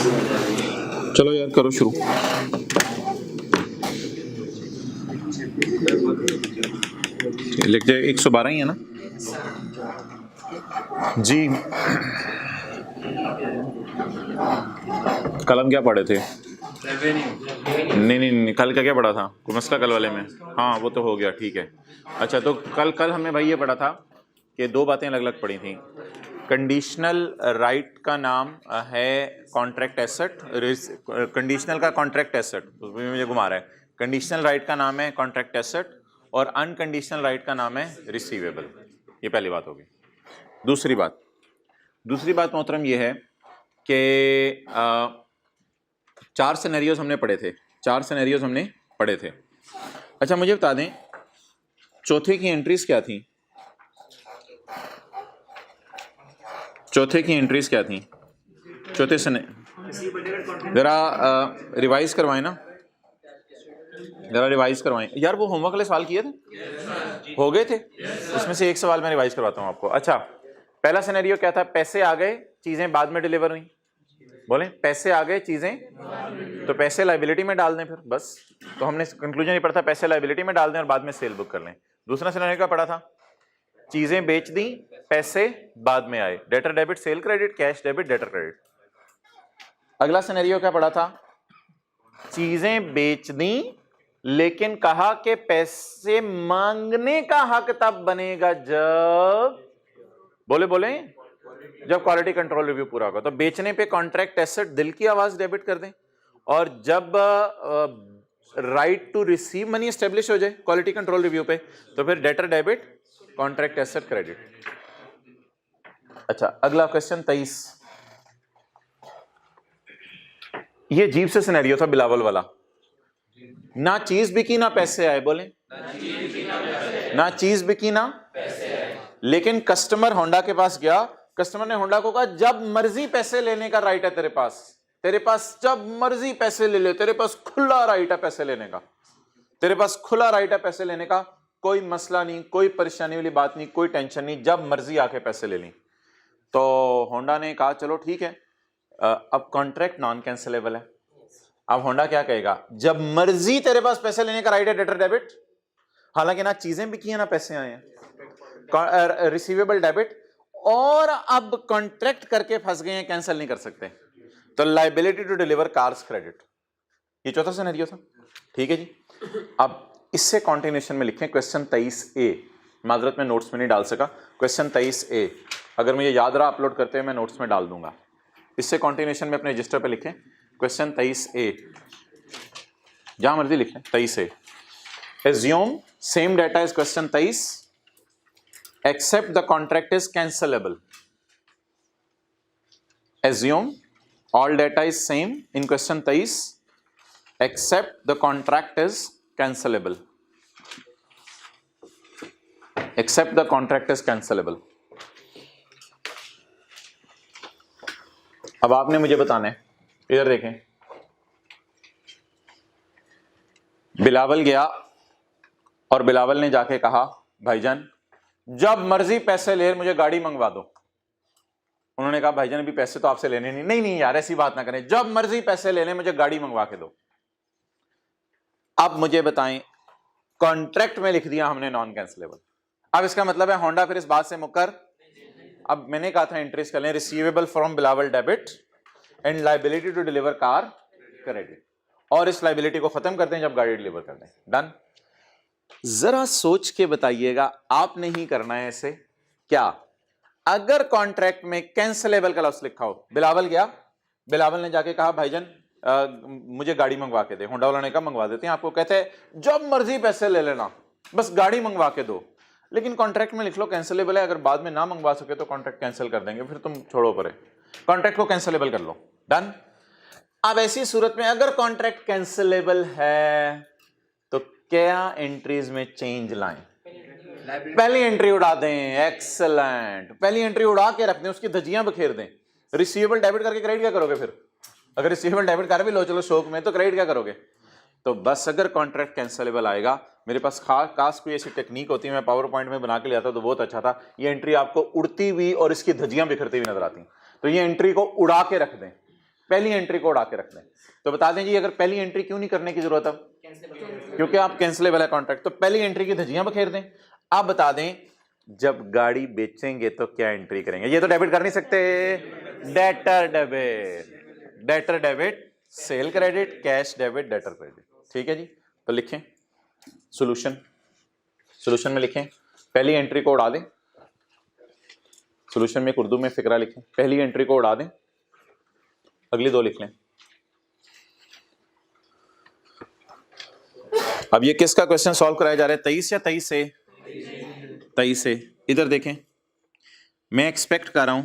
चलो यार करो शुरू। लिख जाए 112 ही है ना जी। कल हम क्या पढ़े थे? नहीं, कल का क्या पढ़ा था? मसला कल वाले में, हाँ वो तो हो गया, ठीक है। अच्छा तो कल हमने भाई ये पढ़ा था कि दो बातें अलग अलग पढ़ी थी। कंडीशनल राइट का नाम है कॉन्ट्रैक्ट एसेट, कंडीशनल का कॉन्ट्रैक्ट एसेट मुझे घुमा रहा है। कंडीशनल राइट का नाम है कॉन्ट्रैक्ट एसेट और अनकंडीशनल राइट का नाम है रिसीवेबल। ये पहली बात होगी। दूसरी बात मोहतरम ये है कि 4 सिनेरियोज हमने पढ़े थे। अच्छा मुझे बता दें चौथे की एंट्रीज क्या थी? चौथे से जरा रिवाइज करवाएं ना, यार। वो होमवर्क वाले सवाल किए थे, हो गए थे, उसमें से एक सवाल मैं रिवाइज करवाता हूं आपको। अच्छा पहला सिनेरियो क्या था? पैसे आ गए, चीजें बाद में डिलीवर हुई। बोले पैसे आ गए, चीजें, तो पैसे लाइबिलिटी में डाल दें फिर बस। तो हमने कंक्लूजन ये पढ़ा था पैसे लाइबिलिटी में डाल दें और बाद में सेल बुक कर लें। दूसरा सिनेरियो क्या पढ़ा था? चीजें बेच दी, पैसे बाद में आए, debtor debit cell credit, cash debit debtor credit. अगला सिनेरियो क्या पढ़ा था? चीजें बेच दी लेकिन कहा कि पैसे मांगने का हक तब बनेगा जब बोले जब क्वालिटी कंट्रोल रिव्यू पूरा होगा। तो बेचने पे कॉन्ट्रैक्ट एसेट दिल की आवाज डेबिट कर दें और जब right to receive money establish हो जाए क्वालिटी कंट्रोल रिव्यू पे तो फिर debtor debit contract asset credit. अच्छा अगला क्वेश्चन 23। ये अजीब से सिनेरियो था बिलावल वाला। ना चीज बिकी ना पैसे आए। बोले ना चीज बिकी ना पैसे आए। लेकिन कस्टमर होंडा के पास गया, कस्टमर ने होंडा को कहा जब मर्जी पैसे लेने का राइट है तेरे पास जब मर्जी पैसे ले ले, तेरे पास खुला राइट है पैसे लेने का, कोई मसला नहीं, कोई परेशानी वाली बात नहीं, कोई टेंशन नहीं, जब मर्जी आके पैसे ले ली। तो होंडा ने कहा चलो ठीक है, अब कॉन्ट्रैक्ट नॉन कैंसिलेबल है। अब होंडा क्या कहेगा? जब मर्जी तेरे पास पैसे लेने का राइट है डेटर डेबिट, हालांकि ना चीजें बिकी हैं ना पैसे आए हैं, रिसीवेबल डेबिट, और अब कॉन्ट्रैक्ट करके फंस गए हैं, कैंसिल नहीं कर सकते, तो liability to deliver cars credit. ये चौथा सिनेरियो था, ठीक है जी। अब इससे कॉन्टिन्यूशन में लिखें क्वेश्चन 23A। माजरत में नोट्स में नहीं डाल सका, क्वेश्चन 23A अगर मुझे याद रहा अपलोड करते हुए मैं नोट्स में डाल दूंगा। इससे कॉन्टिन्यूशन में अपने रजिस्टर पे लिखें क्वेश्चन 23A, जहां मर्जी लिखें 23A। Assume same data is question 23 except the contract is cancelable. Assume all data is same in question 23 except the contract is cancelable. Except the contract is cancelable. अब आपने मुझे बताना है, इधर देखें, बिलावल गया और बिलावल ने जाके कहा भाईजान जब मर्जी पैसे ले मुझे गाड़ी मंगवा दो। उन्होंने कहा भाईजान अभी पैसे तो आपसे लेने नहीं यार ऐसी बात ना करें, जब मर्जी पैसे लेने मुझे गाड़ी मंगवा के दो। अब मुझे बताएं कॉन्ट्रैक्ट में लिख दिया हमने नॉन कैंसिलेबल। अब इसका मतलब है होंडा फिर इस बात से मुकर। अब मैंने कहा था एंट्रीज कर लें, receivable from Bilawal debit and liability to deliver car credit, और इस लाइबिलिटी को खत्म कर दें जब गाड़ी डिलीवर कर दें। डन। जरा सोच के बताइएगा, आपने ही करना है ऐसे। क्या अगर कॉन्ट्रैक्ट में कैंसिलेबल का लफ्ज लिखा हो, बिलावल गया, बिलावल ने जाके कहा भाईजान मुझे गाड़ी मंगवा के दे, होंडा वाला ने कहा मंगवा देते हैं आपको, कहते हैं जब मर्जी पैसे ले लेना बस गाड़ी मंगवा के दो। लेकिन कॉन्ट्रैक्ट में लिख लो कैंसिलेबल है, अगर बाद में ना मंगवा सके तो कॉन्ट्रैक्ट कैंसिल कर देंगे, फिर तुम छोड़ो परे, कॉन्ट्रैक्ट को कैंसिलेबल कर लो। डन। अब ऐसी सूरत में अगर कॉन्ट्रैक्ट कैंसिलेबल है तो क्या एंट्रीज में चेंज लाएं? पहली एंट्री उड़ा दें। एक्सेलेंट, पहली एंट्री उड़ा के रख दें, उसकी धज्जियां बखेर दें। रिसीवेबल डेबिट करके क्रेडिट क्या करोगे फिर? अगर रिसीवेबल डेबिट कर भी लो चलो शौक में, तो क्रेडिट क्या करोगे? तो बस अगर कॉन्ट्रैक्ट कैंसिलेबल आएगा, मेरे पास खास कोई ऐसी टेक्निक होती है, मैं पावर पॉइंट में बना के लिया था तो बहुत अच्छा था। ये एंट्री आपको उड़ती हुई और इसकी धज्जियां बिखरती हुई नजर आती, तो ये एंट्री को उड़ा के रख दें। पहली एंट्री को उड़ा के रख दें। तो बता दें जी अगर पहली एंट्री क्यों नहीं करने की जरूरत अब, क्योंकि आप कैंसिलेबल है कॉन्ट्रैक्ट, तो पहली एंट्री की धज्जियां बखेर दें। आप बता दें जब गाड़ी बेचेंगे तो क्या एंट्री करेंगे, ये तो डेबिट कर नहीं सकते, debtor debit, debtor debit, cell credit, cash debit, debtor credit. ठीक है जी, तो लिखें सॉल्यूशन, सॉल्यूशन में लिखें पहली एंट्री को उड़ा दें, सॉल्यूशन में उर्दू में फिक्रा लिखें, पहली एंट्री को उड़ा दें, अगली दो लिख लें। अब ये किसका क्वेश्चन सॉल्व कराया जा रहा है, 23 या 23 से, 23 से। इधर देखें, मैं एक्सपेक्ट कर रहा हूं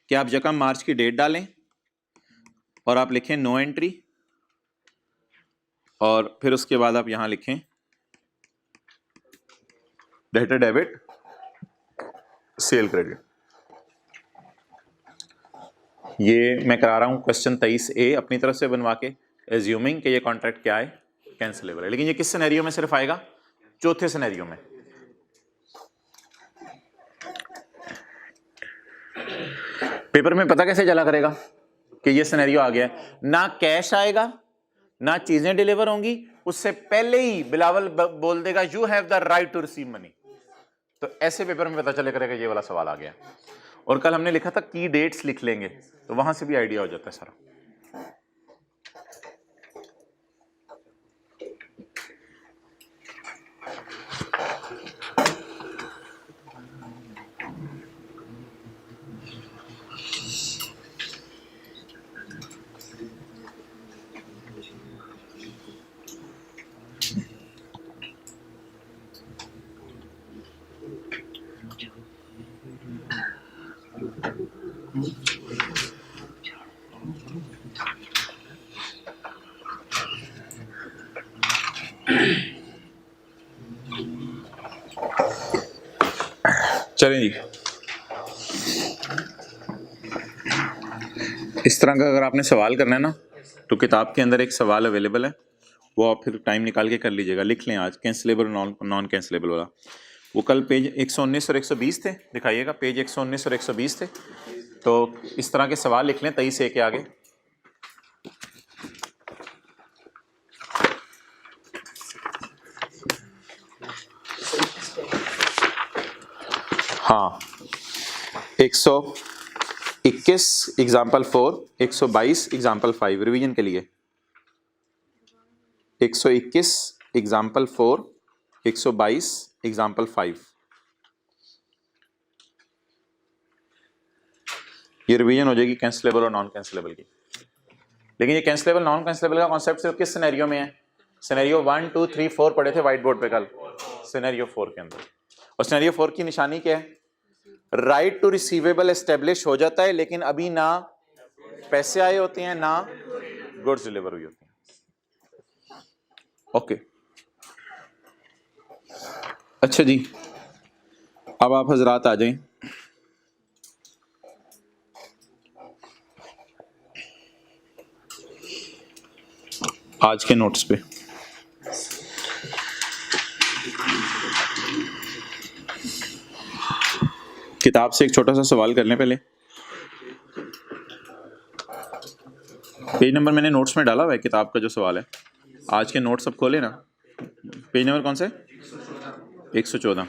कि आप यकम मार्च की डेट डालें और आप लिखें नो एंट्री, और फिर उसके बाद आप यहां लिखें डेटर डेबिट, सेल क्रेडिट। ये मैं करा रहा हूं क्वेश्चन 23A अपनी तरफ से बनवा के, एज्यूमिंग कि ये कॉन्ट्रैक्ट क्या है, कैंसिलेबल है। लेकिन ये किस सिनेरियो में सिर्फ आएगा, चौथे सिनेरियो में। पेपर में पता कैसे चला करेगा कि ये सिनेरियो आ गया है, ना कैश आएगा ना चीजें डिलीवर होंगी, उससे पहले ही बिलावल बोल देगा you have the right to receive money. तो ऐसे पेपर में पता चले करेगा ये वाला सवाल आ गया। और कल हमने लिखा था की डेट्स लिख लेंगे, तो वहां से भी आइडिया हो जाता है सारा। चलें जी, इस तरह का अगर आपने सवाल करना है ना, तो किताब के अंदर एक सवाल अवेलेबल है, वो आप फिर टाइम निकाल के कर लीजिएगा। लिख लें आज कैंसिलेबल नॉन कैंसिलेबल वाला। वो कल पेज 119 और 120 थे, दिखाइएगा पेज 119 और 120 थे। तो इस तरह के सवाल लिख लें 23A के आगे। हाँ, 121 एग्जाम्पल 4, 122 एग्जाम्पल 5 रिवीजन के लिए। 121 एग्जाम्पल 4, 122 एग्जाम्पल 5, ये रिवीजन हो जाएगी कैंसिलेबल और नॉन कैंसिलेबल की। लेकिन ये कैंसिलेबल नॉन कैंसिलेबल का कॉन्सेप्ट सिर्फ किस सिनेरियो में है, सिनेरियो 1, 2, 3, 4 पढ़े थे व्हाइट बोर्ड पे कल, सिनेरियो 4 के अंदर। और सिनेरियो 4 की निशानी क्या है, राइट टू रिसीवेबल एस्टेब्लिश हो जाता है, लेकिन अभी ना पैसे आए होते हैं ना गुड्स डिलीवर हुई होती हैं। ओके, अच्छा जी, अब आप हजरात आ जाएं। आज के नोट्स पे किताब से एक छोटा सा सवाल कर लें पहले। पेज नंबर मैंने नोट्स में डाला हुआ है किताब का जो सवाल है। आज के नोट्स सब खोले ना, पेज नंबर कौन से, 114।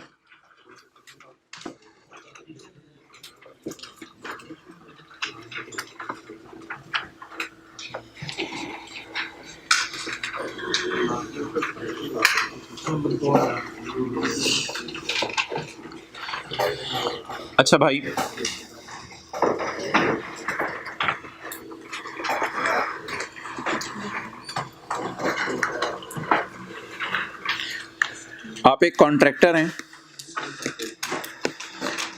अच्छा भाई, आप एक कॉन्ट्रैक्टर हैं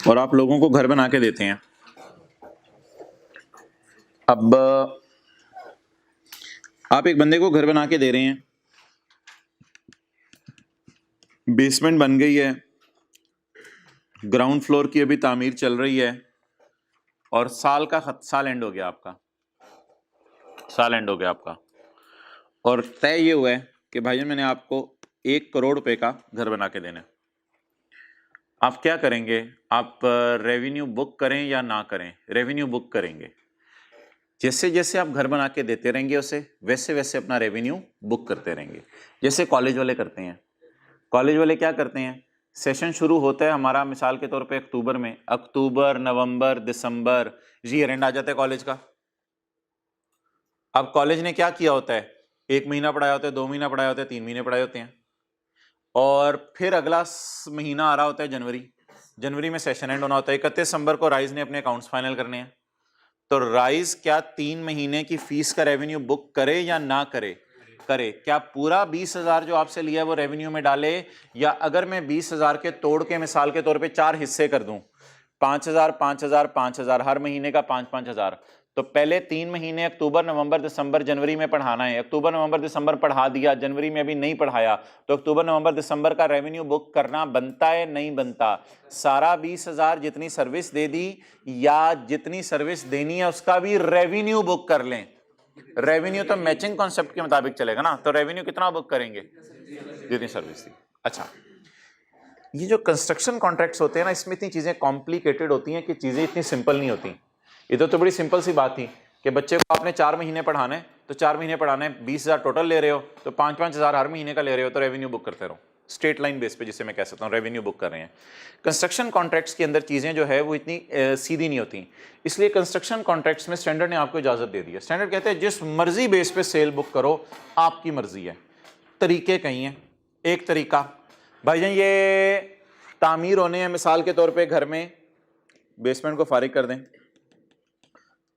और आप लोगों को घर बना के देते हैं। अब आप एक बंदे को घर बना के दे रहे हैं, बेसमेंट बन गई है, ग्राउंड फ्लोर की अभी तामीर चल रही है, और साल एंड हो गया आपका, साल एंड हो गया आपका, और तय ये हुआ है कि भाईजान मैंने आपको 1 करोड़ रुपए का घर बना के देना है। आप क्या करेंगे, आप रेवेन्यू बुक करें या ना करें? रेवेन्यू बुक करेंगे। जैसे जैसे आप घर बना के देते रहेंगे उसे, वैसे वैसे अपना रेवेन्यू बुक करते रहेंगे। जैसे कॉलेज वाले करते हैं। कॉलेज वाले क्या करते हैं, सेशन शुरू होता है हमारा मिसाल के तौर पे अक्टूबर में, अक्टूबर, नवंबर, दिसंबर, ईयर एंड आ जाता है कॉलेज का। अब कॉलेज ने क्या किया होता है, 1 महीना पढ़ाया होता है, 2 महीना पढ़ाया होता है, 3 महीने पढ़ाए होते हैं, और फिर अगला महीना आ रहा होता है जनवरी। जनवरी में सेशन एंड होना होता है। 31 दिसंबर को राइज ने अपने अकाउंट्स फाइनल करने हैं। तो राइज क्या 3 महीने की फीस का रेवेन्यू बुक करे या ना करे? करे। क्या पूरा 20,000 जो आपसे लिया है वो रेवेन्यू में डाले, या अगर मैं 20,000 के तोड़ के मिसाल के तौर पे 4 हिस्से कर दूं, 5,000 5,000 5,000, हर महीने का 5,000, तो पहले 3 महीने अक्टूबर, नवंबर, दिसंबर, जनवरी में पढ़ाना है। अक्टूबर, नवंबर, दिसंबर पढ़ा दिया, जनवरी में अभी नहीं पढ़ाया, तो अक्टूबर, नवंबर, दिसंबर का रेवेन्यू बुक करना बनता है नहीं बनता? सारा 20,000 जितनी सर्विस दे दी या जितनी सर्विस देनी है उसका भी रेवेन्यू बुक कर लें। रेवेन्यू तो मैचिंग कॉन्सेप्ट के मुताबिक चलेगा ना, तो रेवेन्यू कितना बुक करेंगे? जितनी सर्विस दी। अच्छा, ये जो कंस्ट्रक्शन कॉन्ट्रैक्ट्स होते हैं ना, इसमें इतनी चीजें कॉम्प्लिकेटेड होती हैं कि चीजें इतनी सिंपल नहीं होती। इधर तो बड़ी सिंपल सी बात थी कि बच्चे को आपने 4 महीने पढ़ाना है, तो 4 महीने पढ़ाना है, 20,000 टोटल ले रहे हो, तो 5,000 हर महीने का ले रहे हो, तो रेवेन्यू बुक करते रहो। स्ट्रेट लाइन बेस पे, जिसे मैं कह सकता हूँ रेवेन्यू बुक कर रहे हैं। कंस्ट्रक्शन कॉन्ट्रैक्ट्स के अंदर चीजें जो है वो इतनी सीधी नहीं होती, इसलिए कंस्ट्रक्शन कॉन्ट्रैक्ट्स में स्टैंडर्ड ने आपको इजाजत दे दी है। स्टैंडर्ड कहते हैं जिस मर्जी बेस पे सेल बुक करो, आपकी मर्जी है। तरीके कई हैं। एक तरीका, भाईजान ये तामीर होने हैं, मिसाल के तौर पे घर में, बेसमेंट को फारिग कर दें,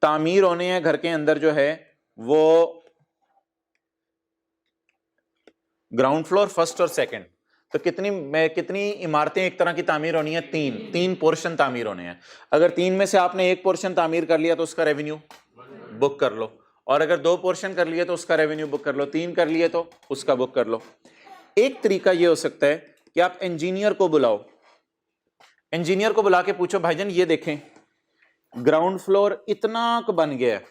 तामीर होने हैं घर के अंदर जो है वो ग्राउंड फ्लोर, फर्स्ट और सेकंड, तो कितनी इमारतें एक तरह की तामीर होनी है? 3 पोर्शन तामीर होने हैं। अगर 3 में से आपने 1 पोर्शन तामीर कर लिया तो उसका रेवेन्यू बुक कर लो, और अगर 2 पोर्शन कर लिए तो उसका रेवेन्यू बुक कर लो, 3 कर लिए तो उसका बुक कर लो। एक तरीका यह हो सकता है कि आप इंजीनियर को बुलाओ, इंजीनियर को बुला के पूछो भाईजान ये देखें ग्राउंड फ्लोर इतना बन गया है,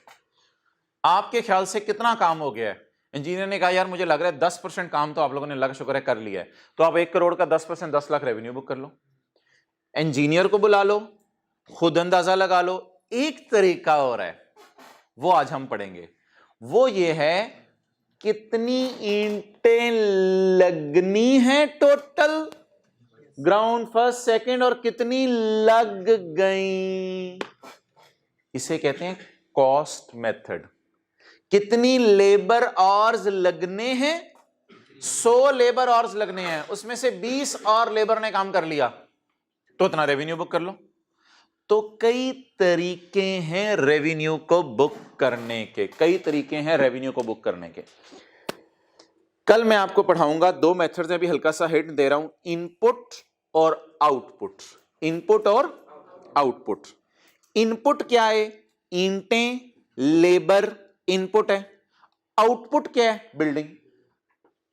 आपके ख्याल से कितना काम हो गया है? इंजीनियर ने कहा यार मुझे लग रहा है 10% काम तो आप लोगों ने अल्लाह का शुक्र है कर लिया है, तो आप 1 करोड़ का 10% 10 लाख रेवेन्यू बुक कर लो। इंजीनियर को बुला लो, खुद अंदाजा लगा लो। एक तरीका और है, वो आज हम पढ़ेंगे, वो ये है कितनी ईंटें लगनी है टोटल ग्राउंड, फर्स्ट, सेकंड, और कितनी लग गई। इसे कहते हैं कॉस्ट मेथड। कितनी लेबर आवर्स लगने हैं? 100 लेबर आवर्स लगने हैं, उसमें से 20 और लेबर ने काम कर लिया, तो इतना रेवेन्यू बुक कर लो। तो कई तरीके हैं रेवेन्यू को बुक करने के, कई तरीके हैं रेवेन्यू को बुक करने के। कल मैं आपको पढ़ाऊंगा 2 मेथड्स हैं, भी हल्का सा हिंट दे रहा हूं, इनपुट और आउटपुट। इनपुट और आउटपुट। इनपुट क्या है? ईंटें, लेबर इनपुट है। आउटपुट क्या है? बिल्डिंग।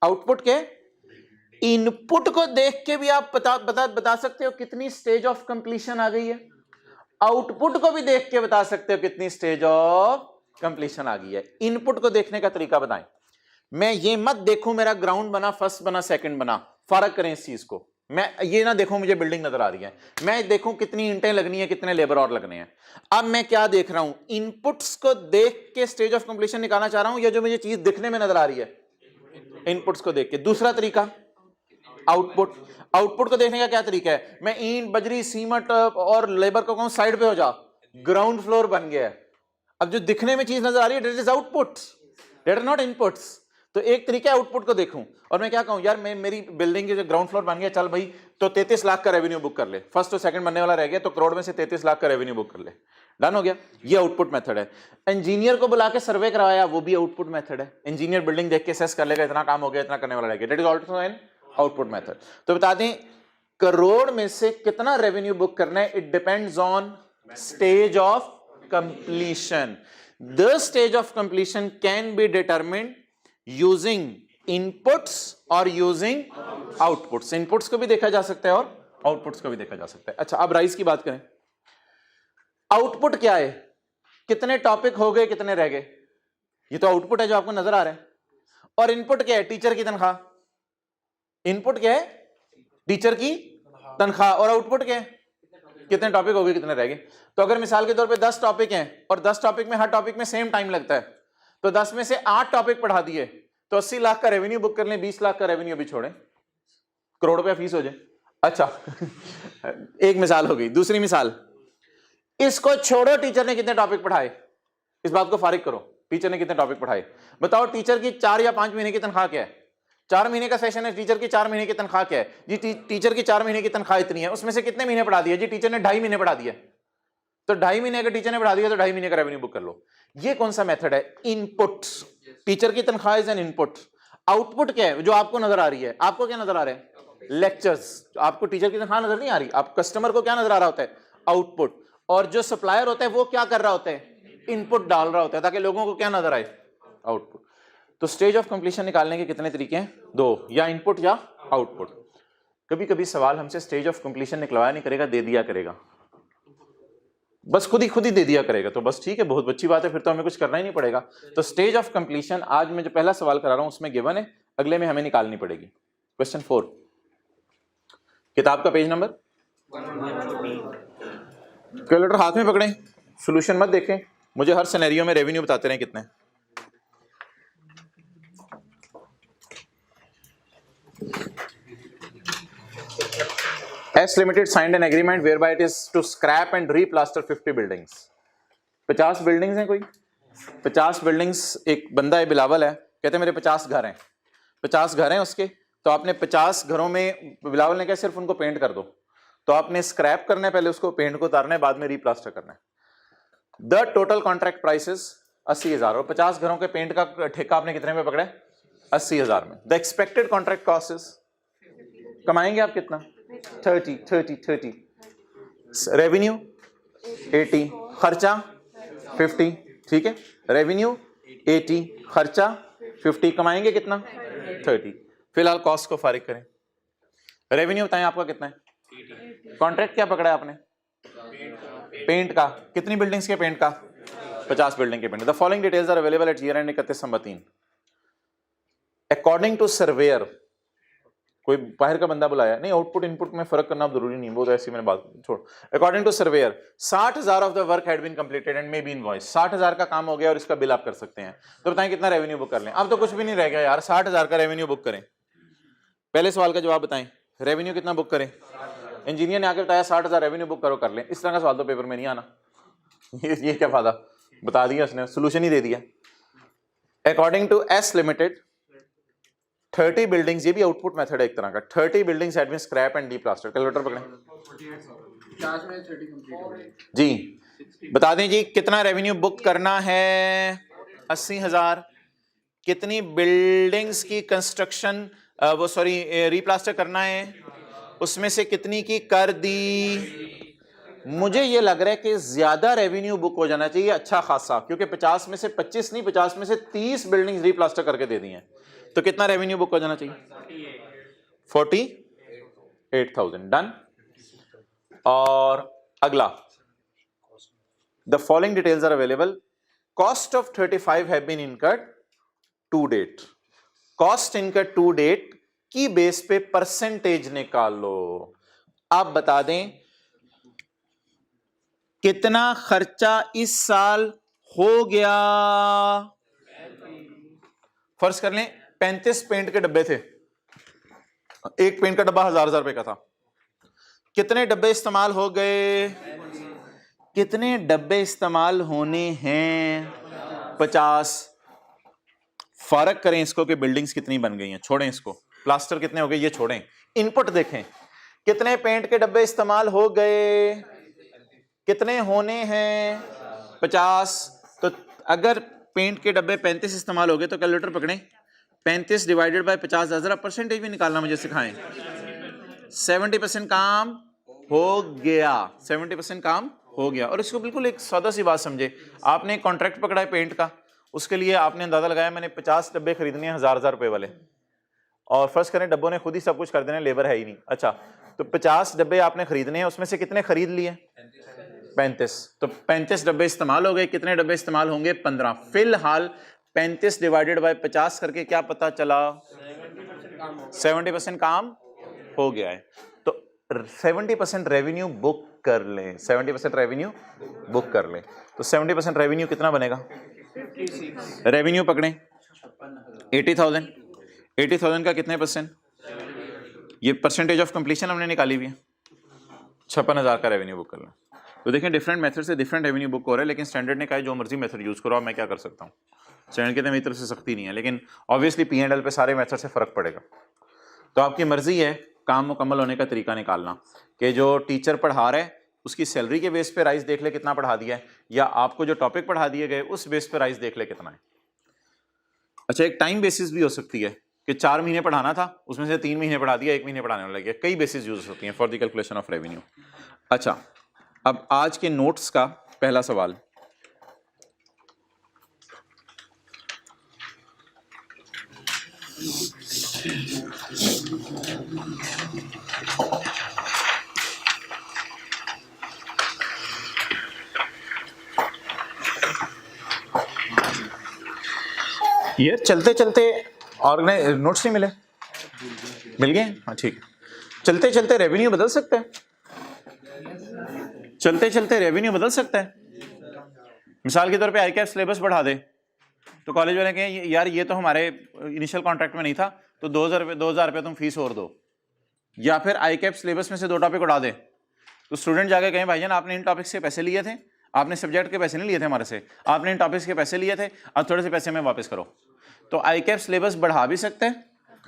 आउटपुट क्या है? इनपुट को देख के भी आप बता सकते हो कितनी स्टेज ऑफ कंप्लीशन आ गई है, आउटपुट को भी देख के बता सकते हो कितनी स्टेज ऑफ कंप्लीशन आ गई है। इनपुट को देखने का तरीका बताएं। मैं ये मत देखूं मेरा ग्राउंड बना, फर्स्ट बना, सेकंड बना, फर्क करें इस चीज को। मैं ये ना देखूं मुझे बिल्डिंग नजर आ रही है, मैं देखूं कितनी ईंटें लगनी है, कितने लेबर और लगने हैं। अब मैं क्या देख रहा हूं? इनपुट्स को देख के स्टेज ऑफ कंप्लीशन निकालना चाह रहा हूं, या जो मुझे चीज दिखने में नजर आ रही है इनपुट्स को देख के। दूसरा तरीका आउटपुट। आउटपुट को देखने का क्या तरीका है? मैं ईंट, बजरी, सीमेंट और लेबर को कहूं साइड पे हो जा, ग्राउंड फ्लोर बन गया है। अब जो दिखने में चीज नजर आ रही है, that is output, that are not inputs. तो एक तरीका है आउटपुट को देखूं, और मैं क्या कहूं यार मैं मेरी बिल्डिंग के जो ग्राउंड फ्लोर बन गया, चल भाई तो 33 लाख का रेवेन्यू बुक कर ले, फर्स्ट और सेकंड बनने वाला रह गया, तो करोड़ में से 33 लाख का रेवेन्यू बुक कर ले, डन हो गया। ये आउटपुट मेथड है। इंजीनियर को बुला के सर्वे करवाया, वो भी आउटपुट मेथड है। इंजीनियर बिल्डिंग देख के असेस कर लेगा इतना काम हो गया, इतना करने वाला रह गया, that is also an output method. तो बता दें करोड़ में से कितना रेवेन्यू बुक करना है, it depends on stage of completion. The stage of completion can be determined using inputs और यूजिंग आउटपुट्स। इनपुट्स को भी देखा जा सकता है और आउटपुट्स को भी देखा जा सकता है। अच्छा, अब राइज की बात करें। आउटपुट क्या है? कितने टॉपिक हो गए, कितने रह गए, ये तो आउटपुट है जो आपको नजर आ रहा है। और इनपुट क्या है? टीचर की तनख्वाह। इनपुट क्या है? टीचर की तनख्वाह। और आउटपुट क्या है? कितने टॉपिक हो गए, कितने रह गए। तो अगर मिसाल के तौर पे 10 टॉपिक हैं और 10 टॉपिक में हर टॉपिक में सेम टाइम लगता है, तो 10 में से 8 टॉपिक पढ़ा दिए तो 80 लाख का रेवेन्यू बुक कर लें, 20 लाख का रेवेन्यू भी छोड़ें, करोड़ रुपया फीस हो जाए। अच्छा एक मिसाल हो गई। दूसरी मिसाल, इसको छोड़ो टीचर ने कितने टॉपिक पढ़ाए, इस बात को फारिग करो, टीचर ने कितने टॉपिक पढ़ाए। बताओ टीचर की 4 या 5 महीने की तनख्वाह क्या है? 4 महीने का सेशन है, टीचर की 4 महीने की तनख्वाह क्या है जी? टीचर की 4 महीने की तनख्वाह इतनी है, उसमें से कितने महीने पढ़ा दिया जी? टीचर ने 2.5 महीने पढ़ा दिया, तो 2.5 महीने अगर टीचर ने पढ़ा दिया तो 2.5 महीने का रेवेन्यू बुक कर लो। ये कौन सा मेथड है? इनपुट। टीचर की तनख्वाह इज एन इनपुट। आउटपुट क्या है जो आपको नजर आ रही है? आपको क्या नजर आ रहा है? लेक्चर्स। आपको टीचर की तनख्वाह नजर नहीं आ रही, आप कस्टमर को क्या नजर आ रहा होता है? आउटपुट। और जो सप्लायर होता है वो क्या कर रहा होता है? इनपुट डाल रहा होता है, ताकि लोगों को क्या नजर आए? आउटपुट। तो स्टेज ऑफ कंप्लीशन निकालने के कितने तरीके हैं? 2, या इनपुट या आउटपुट। कभी कभी सवाल हमसे स्टेज ऑफ कंप्लीशन निकलवाया नहीं करेगा, दे दिया करेगा, बस खुद ही दे दिया करेगा, तो बस ठीक है, बहुत अच्छी बात है, फिर तो हमें कुछ करना ही नहीं पड़ेगा। तो स्टेज ऑफ कंप्लीशन आज मैं जो पहला सवाल करा रहा हूं उसमें गिवन है, अगले में हमें निकालनी पड़ेगी। क्वेश्चन 4, किताब का पेज नंबर, कैलकुलेटर हाथ में पकड़ें, सॉल्यूशन मत देखें, मुझे हर सिनेरियो में रेवेन्यू बताते रहें कितने। S Limited signed an agreement whereby it is to scrap and replaster 50 buildings. 50 buildings हैं, कोई 50 बिल्डिंग्स। एक बंदा है बिलावल है, कहते हैं मेरे 50 घर हैं, 50 घर हैं उसके, तो आपने 50 घरों में, बिलावल ने कहा सिर्फ उनको पेंट कर दो, तो आपने स्क्रैप करना है पहले, उसको पेंट को उतारना है, बाद में रीप्लास्टर करना है। The total contract price is 80,000, और 50 घरों के पेंट का ठेका आपने कितने में पकड़ा है? 80,000 में। The expected contract cost is, कमाएंगे आप कितना? 30। रेवेन्यू 80, खर्चा 50, ठीक है, रेवेन्यू 80, खर्चा 50, कमाएंगे कितना? 30। फिलहाल कॉस्ट को फारिग करें, रेवेन्यू बताएं आपका कितना है? कॉन्ट्रैक्ट क्या पकड़ा है आपने? पेंट का। कितनी बिल्डिंग्स के पेंट का? 50 बिल्डिंग के paint. The following details are available at year end 31 November 3। According to surveyor, कोई बाहर का बंदा बुलाया नहीं, आउटपुट इनपुट में फर्क करना जरूरी नहीं, वो तो ऐसी मैंने बात छोड़। According to surveyor 60,000 of the work had been completed and may be invoice. 60,000 का काम हो गया और इसका बिल आप कर सकते हैं, तो बताएं कितना रेवेन्यू बुक कर लें? अब तो कुछ भी नहीं रह गया यार, 60,000 का रेवेन्यू बुक करें। पहले सवाल का जवाब बताएं, रेवेन्यू कितना बुक करें? इंजीनियर ने आकर बताया 60,000 रेवेन्यू बुक करो, कर लें। इस तरह का सवाल तो पेपर में नहीं आना। ये क्या फायदा, बता दिया उसने, सोल्यूशन ही दे दिया। According to S limited 30 buildings, ये भी आउटपुट मेथड है एक तरह का, 30 buildings had been scrap and deplaster. Calculator पकड़ें जी, बता दें जी कितना रेवेन्यू बुक करना है? 80,000। कितनी बिल्डिंग्स की कंस्ट्रक्शन रीप्लास्टर करना है, उसमें से कितनी की कर दी? मुझे ये लग रहा है कि ज्यादा रेवेन्यू बुक हो जाना चाहिए, अच्छा खासा, क्योंकि 50 में से 25 नहीं, 50 में से 30 बिल्डिंग्स रीप्लास्टर करके दे दी हैं, तो कितना रेवेन्यू बुक हो जाना चाहिए? 48,000। डन। और अगला, the following details are available. Cost of 35 have been incurred to date. Cost incurred to date की बेस पे परसेंटेज निकाल लो। आप बता दें कितना खर्चा इस साल हो गया। फर्ज कर लें 35 पेंट के डब्बे थे, एक पेंट का डब्बा 1,000 रुपए का था, कितने डब्बे इस्तेमाल हो गए? कितने डब्बे इस्तेमाल होने हैं? 50। फर्क करें इसको कि बिल्डिंग्स कितनी बन गई हैं, छोड़ें इसको, प्लास्टर कितने हो गए ये छोड़ें, इनपुट देखें, कितने पेंट के डब्बे इस्तेमाल हो गए, कितने होने हैं? 50। तो अगर पेंट के डब्बे 35 इस्तेमाल हो गए तो कैलकुलेटर पकड़ें, 35 डिवाइडेड बाय 50, जरा परसेंटेज भी निकालना मुझे सिखाएं। 70% काम हो गया, 70% काम हो गया। और इसको बिल्कुल एक सादा सी बात समझे, आपने कॉन्ट्रैक्ट पकड़ा है पेंट का, उसके लिए आपने अंदाजा लगाया मैंने 50 डब्बे खरीदने हैं 1,000 रुपए वाले, और फर्स्ट करें डब्बों ने खुद ही सब कुछ कर देना, लेबर है ही नहीं। अच्छा, तो 50 डब्बे आपने खरीदने हैं, उसमें से कितने खरीद लिए? 35। तो 35 डब्बे इस्तेमाल हो गए, कितने डब्बे इस्तेमाल होंगे? 15। फिलहाल 35 डिवाइडेड बाय 50 करके क्या पता चला? 70% काम हो गया है। तो 70% रेवेन्यू बुक कर लें, 70% रेवेन्यू बुक कर लें, तो 70% रेवेन्यू कितना बनेगा? रेवेन्यू पकड़ें 80,000, 80,000 का कितने परसेंट? ये परसेंटेज ऑफ कंप्लीशन हमने निकाली हुई है, 56,000 का रेवेन्यू बुक कर लें। तो देखें डिफरेंट मेथड से डिफरेंट रेवेन्यू बुक हो रहा है, लेकिन स्टैंडर्ड ने कहा जो मर्जी मेथड यूज करो, मैं क्या कर सकता हूँ? स्टैंडर्ड कहते हैं मेरी तरफ से सख्ती नहीं है, लेकिन ऑब्वियसली P&L पे सारे मेथड से फर्क पड़ेगा। तो आपकी मर्जी है काम मुकम्मल होने का तरीका निकालना, कि जो टीचर पढ़ा रहा है उसकी सैलरी के बेस पे राइज देख ले कितना पढ़ा दिया है, या आपको जो टॉपिक पढ़ा दिए गए उस बेस पे राइज देख ले कितना है। अच्छा, एक टाइम बेसिस भी हो सकती है कि 4 महीने पढ़ाना था, उसमें से 3 महीने पढ़ा दिया, 1 महीने पढ़ाने वाला गया। कई बेसिस यूज होती हैं for the calculation of revenue. अच्छा, अब आज के नोट्स का पहला सवाल, ये चलते चलते ऑर्गेनाइज नोट्स नहीं मिले, मिल गए? हाँ ठीक है। चलते चलते रेवेन्यू बदल सकता है, चलते चलते रेवेन्यू बदल सकता है। मिसाल के तौर पे ICAP सिलेबस बढ़ा दे, तो कॉलेज वाले कहें यार ये तो हमारे इनिशियल कॉन्ट्रैक्ट में नहीं था, तो 2,000 रुपये तुम फीस और दो। या फिर ICAP सिलेबस में से 2 टॉपिक उड़ा दे, तो स्टूडेंट जाके कहें भाईजान आपने इन टॉपिक्स के पैसे लिए थे, आपने सब्जेक्ट के पैसे नहीं लिए थे हमारे से, आपने इन टॉपिक्स के पैसे लिए थे, अब थोड़े से पैसे में वापस करो। तो ICAP सिलेबस बढ़ा भी सकते हैं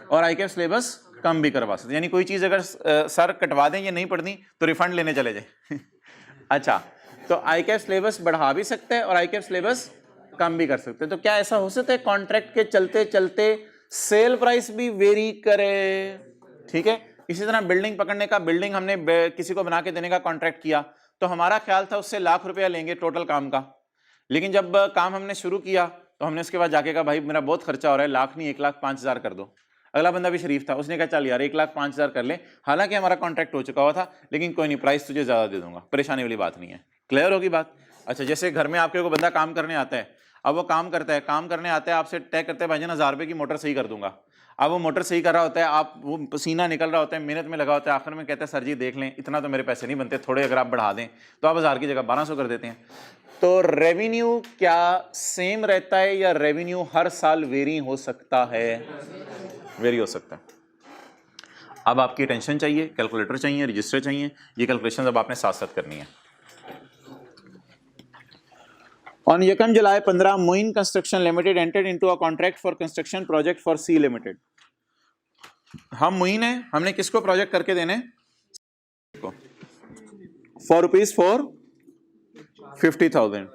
और ICAP सिलेबस कम भी करवा सकते हैं। यानी कोई चीज़ अगर सर कटवा दें या नहीं पढ़नी तो रिफंड लेने चले जाए। अच्छा, तो ICAP सिलेबस बढ़ा भी सकते हैं और ICAP सिलेबस कम भी कर सकते हैं। तो क्या ऐसा हो सकता है कॉन्ट्रैक्ट के चलते चलते सेल प्राइस भी वेरी करे? ठीक है। इसी तरह बिल्डिंग पकड़ने का, बिल्डिंग हमने किसी को बना के देने का कॉन्ट्रैक्ट किया, तो हमारा ख्याल था उससे ₹1,00,000 लेंगे टोटल काम का, लेकिन जब काम हमने शुरू किया तो हमने उसके बाद जाके कहा भाई मेरा बहुत खर्चा हो रहा है, लाख नहीं 1,05,000 कर दो। अगला बंदा भी शरीफ था, उसने कहा चल यार 1,05,000 कर ले, हालांकि हमारा कॉन्ट्रैक्ट हो चुका हुआ था, लेकिन कोई नहीं, प्राइस तुझे ज्यादा दे दूंगा, परेशानी वाली बात नहीं है। क्लियर होगी बात? अच्छा, जैसे घर में आपके को बंदा काम करने आता है, अब वो काम करता है, काम करने आता है, आपसे तय करते हैं भाईजान 1,000 रुपये की मोटर सही कर दूंगा। अब वो मोटर सही कर रहा होता है, आप वो पसीना निकल रहा होता है, मेहनत में लगा होता है, आखिर में कहते हैं सर जी देख लें इतना तो मेरे पैसे नहीं बनते, थोड़े अगर आप बढ़ा दें, तो आप 1,000 की जगह 1,200 कर देते हैं। तो रेवेन्यू क्या सेम रहता है या रेवेन्यू हर साल वेरी हो सकता है? वेरी हो सकता है। अब आपकी टेंशन चाहिए, कैलकुलेटर चाहिए, रजिस्टर चाहिए, ये कैलकुलेशन अब आपने साथ साथ करनी है। On Yakam July 15, Moin Construction Limited entered into a contract for construction project for C Limited. हम मोइन है, हमने किसको प्रोजेक्ट करके देने? For ₹50,000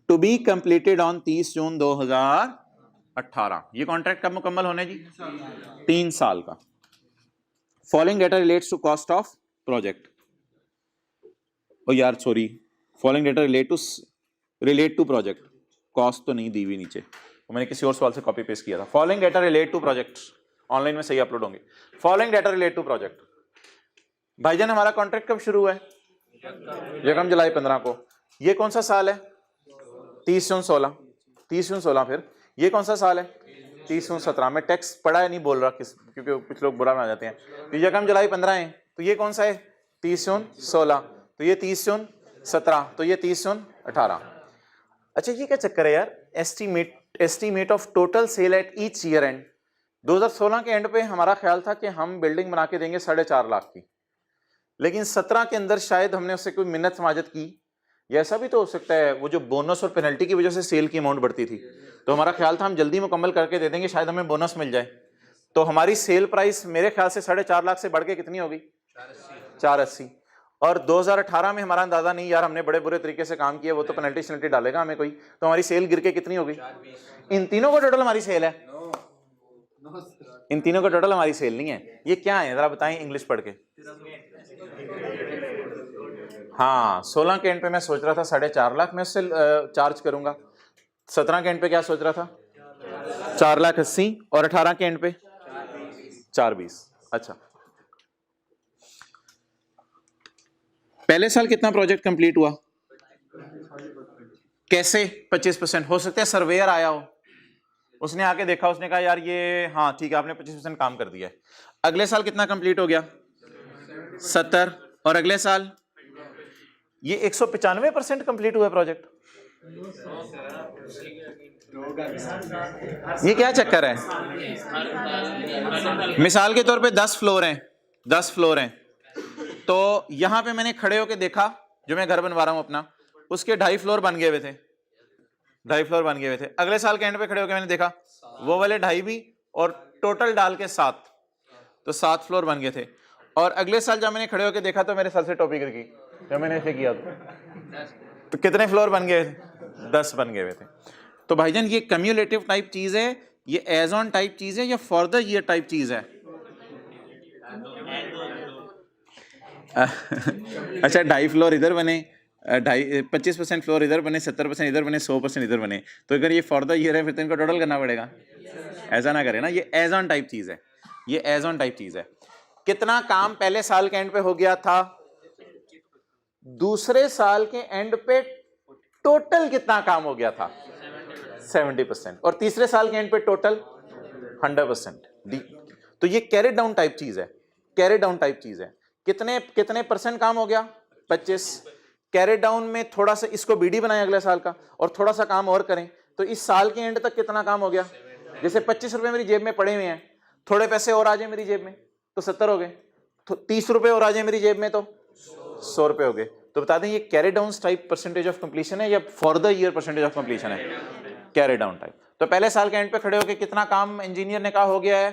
to be completed on 30 June 2018। ये कॉन्ट्रैक्ट कब मुकम्मल होने जी? 3 साल का। Following data relates to cost of project. ओ यार sorry, following data relate to project, cost तो नहीं दी हुई नीचे, तो मैंने किसी और सवाल से कॉपी पेस्ट किया था। Following data relate to project, online में सही अपलोड होंगे। Following data relate to project. भाईजान हमारा कॉन्ट्रैक्ट कब शुरू हुआ है? यकम जुलाई 15 को। ये कौन सा साल है? 30 जून 16। 30 जून 16। फिर ये कौन सा साल है? 30 जून 17। मैं टेक्स्ट पढ़ा है नहीं बोल रहा किस, क्योंकि कुछ लोग बुरा बना जाते हैं। तो यकम जुलाई 15 है, तो ये कौन सा है? 30 जून 16। तो ये 30 जून 17, तो ये 30 जून 18। अच्छा, ये क्या चक्कर है यार? Estimate of total sale at each year and. 2016 के एंड पे हमारा ख्याल था कि हम बिल्डिंग बना के देंगे 4.5 लाख की, लेकिन 17 के अंदर शायद हमने उससे कोई मिन्नत समाजत की, या ऐसा भी तो हो सकता है वो जो बोनस और पेनल्टी की वजह से सेल की अमाउंट बढ़ती थी, तो हमारा ख्याल था हम जल्दी मुकम्मल करके दे देंगे, शायद हमें बोनस मिल जाए। तो हमारी सेल प्राइस मेरे ख्याल से 4.5 लाख से बढ़ के कितनी होगी? 480। और 2018 में हमारा अंदाजा नहीं यार, हमने बड़े बुरे तरीके से काम किया, वो तो पेनल्टी शनल्टी डालेगा हमें कोई, तो हमारी सेल गिर के कितनी होगी? इन तीनों का टोटल हमारी सेल है? इन तीनों का टोटल हमारी सेल नहीं है। ये क्या है जरा बताएं इंग्लिश पढ़ के। हाँ, 16 के एंड पे मैं सोच रहा था 4.5 लाख मैं उससे चार्ज करूंगा। 17 के एंड पे क्या सोच रहा था? 4,80,000। और 18 के एंड पे 420। अच्छा, पहले साल कितना प्रोजेक्ट कंप्लीट हुआ? कैसे? 25%। हो सकता है सर्वेयर आया हो, उसने आके देखा, उसने कहा यार ये हाँ ठीक है आपने 25% काम कर दिया है। अगले साल कितना कंप्लीट हो गया? 70 और अगले साल ये 195% कंप्लीट हुआ प्रोजेक्ट। ये क्या चक्कर है? मिसाल के तौर पे 10 फ्लोर हैं, 10 फ्लोर हैं, तो यहां पे मैंने खड़े होके देखा, जो मैं घर बनवा रहा हूं अपना, उसके 2.5 फ्लोर बन गए हुए थे, 2.5 फ्लोर बन गए हुए थे। अगले साल के एंड पे खड़े होके मैंने देखा वो वाले 2.5 भी और टोटल डाल के 7, तो 7 फ्लोर बन गए थे। और अगले साल जब मैंने खड़े होके देखा तो मेरे सर से टॉपी गिर गई, जब मैंने ऐसे किया तो कितने फ्लोर बन गए थे? 10 बन गए हुए थे। तो भाईजान ये कम्युलेटिव टाइप चीज है, ये एज ऑन टाइप चीज है या फॉर द ईयर टाइप चीज है? अच्छा 2.5 फ्लोर इधर बने, 25% फ्लोर इधर बने, 70% इधर बने, 100% इधर बने, तो अगर ये फॉर द ईयर है फिर तो इनको टोटल करना पड़ेगा। ऐसा ना करे ना, ये एज ऑन टाइप चीज है, ये एज ऑन टाइप चीज है। कितना काम पहले साल के एंड पे हो गया था, दूसरे साल के एंड पे टोटल कितना काम हो गया था? 70%, और तीसरे साल के एंड पे टोटल 100%। तो ये कैरी डाउन टाइप चीज है, कैरी डाउन टाइप चीज है। कितने कितने परसेंट काम हो गया? 25। कैरी डाउन में थोड़ा सा इसको बीडी बनाए अगले साल का और थोड़ा सा काम और करें, तो इस साल के एंड तक कितना काम हो गया? जैसे 25 रुपए मेरी जेब में पड़े हुए हैं, थोड़े पैसे और आ जाए मेरी जेब में तो 70 हो गए, तो 30 रुपए और आ जाए मेरी जेब में तो 100 रुपए हो गए। तो बता दें ये carry down type percentage of completion है या for the year percentage of completion है? Carry down type. तो पहले साल के एंड पे खड़े होकर कितना काम इंजीनियर ने कहा हो गया है?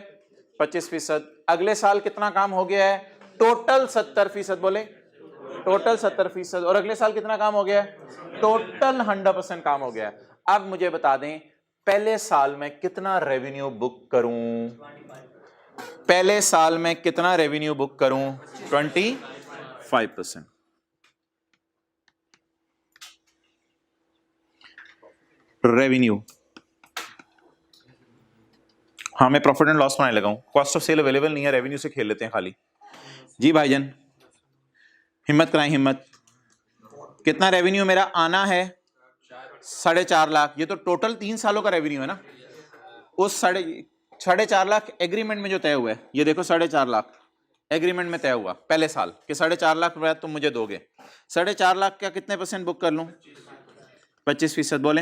25%। अगले साल कितना काम हो गया है? टोटल 70%। बोले टोटल 70%। और अगले साल कितना काम हो गया है? टोटल 100% काम हो गया है। अब मुझे बता दें पहले साल में कितना रेवेन्यू बुक करूं? पहले साल में कितना रेवेन्यू बुक करूं? 25%। रेवेन्यू, हाँ मैं प्रॉफिट एंड लॉस बनाने लगा हूं, कॉस्ट ऑफ सेल अवेलेबल नहीं है, रेवेन्यू से खेल लेते हैं खाली। जी भाईजान हिम्मत कराएं, हिम्मत। कितना रेवेन्यू मेरा आना है? 4.5 लाख। ये तो टोटल 3 सालों का रेवेन्यू है ना। उस 4.5 लाख एग्रीमेंट में जो तय हुआ है, ये देखो 4.5 लाख एग्रीमेंट में तय हुआ पहले साल कि 4.5 लाख रुपया तुम मुझे दोगे। 4.5 लाख का कितने परसेंट बुक कर लूं? 25%। बोले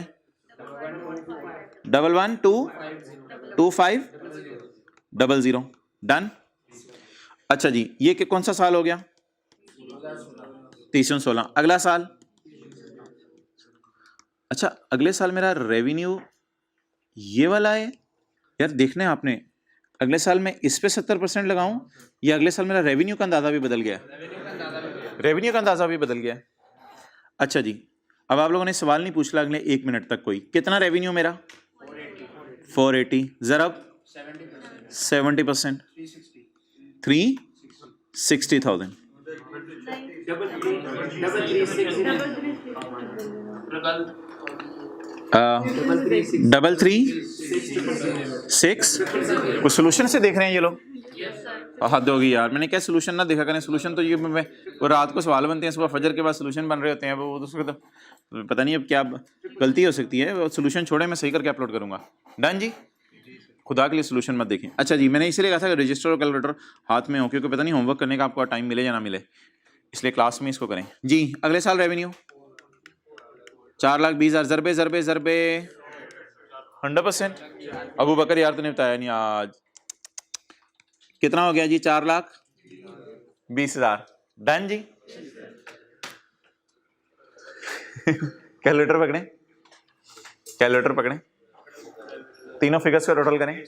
11122500। डन। अच्छा जी ये कौन सा साल हो गया? 316। अगला साल, अच्छा अगले साल मेरा रेवेन्यू ये वाला है यार, देखना है आपने। अगले साल मैं इस पे 70% लगाऊं या अगले साल मेरा रेवेन्यू का अंदाजा भी बदल गया? रेवेन्यू का अंदाजा भी बदल गया। अच्छा जी अब आप लोगों ने सवाल नहीं पूछला अगले 1 मिनट तक कोई। कितना रेवेन्यू मेरा? 480 ज़रब 70%, 360,000। डबल 336। कुछ सोल्यूशन से देख रहे हैं ये लोग? हद होगी यार, मैंने क्या सोल्यूशन ना देखा करें। सोल्यूशन तो ये वो रात को सवाल बनते हैं, सुबह फजर के बाद सोल्यूशन बन रहे होते हैं, वो उसको तो पता नहीं अब क्या गलती हो सकती है। वो सोल्यूशन छोड़े, मैं सही करके अपलोड करूंगा। डन जी, खुदा के लिए सोल्यूशन मत देखें। अच्छा जी मैंने इसलिए कहा था कि रजिस्टर और कैलकुलेटर हाथ में हो, क्योंकि पता नहीं होमवर्क करने का आपको टाइम मिले या ना मिले, इसलिए क्लास में इसको करें जी। अगले साल रेवेन्यू 4,20,000 ज़रबे ज़रबे ज़रबे 100%। अबू बकर यार तूने बताया नहीं आज। कितना हो गया जी? 4,20,000। डन जी। कैलकुलेटर पकड़े, कैलकुलेटर पकड़े, तीनों फिगर्स का टोटल करें।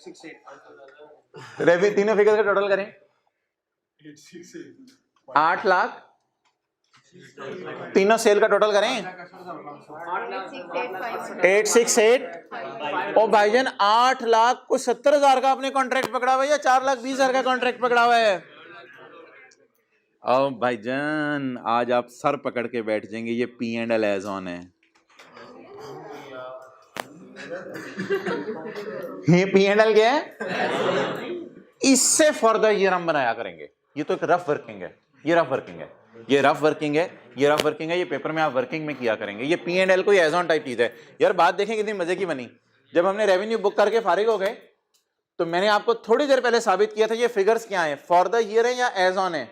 तीनों फिगर्स का टोटल करें। 8 लाख। तीनों सेल का टोटल करें 868। ओ भाईजान 8 लाख को 70,000 का आपने कॉन्ट्रैक्ट पकड़ा हुआ है या 4,20,000 का कॉन्ट्रैक्ट पकड़ा हुआ है? ओ भाईजान आज आप सर पकड़ के बैठ जाएंगे, ये P&L एज ऑन है। ये P&L क्या है? इससे फॉर द ईयर हम बनाया करेंगे। ये तो एक रफ वर्किंग है, ये रफ वर्किंग है, ये रफ वर्किंग है, ये रफ वर्किंग है। ये पेपर में आप वर्किंग में किया करेंगे। ये P&L कोई एज ऑन टाइप चीज है यार। बात देखें कितनी मजे की बनी। जब हमने रेवेन्यू बुक करके फारिग हो गए तो मैंने आपको थोड़ी देर पहले साबित किया था ये फिगर्स क्या है, फॉर द ईयर है या एज ऑन है?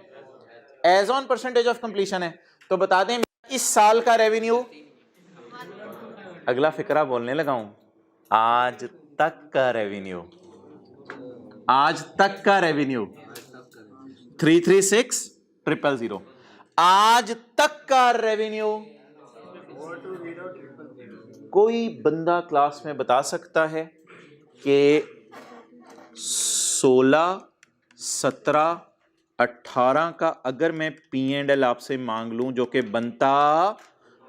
As on percentage of completion है। तो बता दें इस साल का रेवेन्यू, अगला फिक्रा बोलने लगा हूं, आज तक का रेवेन्यू, आज तक का रेवेन्यू 336,000, आज तक का रेवेन्यू। कोई बंदा क्लास में बता सकता है कि 16, 17, 18 का अगर मैं P&L आपसे मांग लूं जो कि बनता,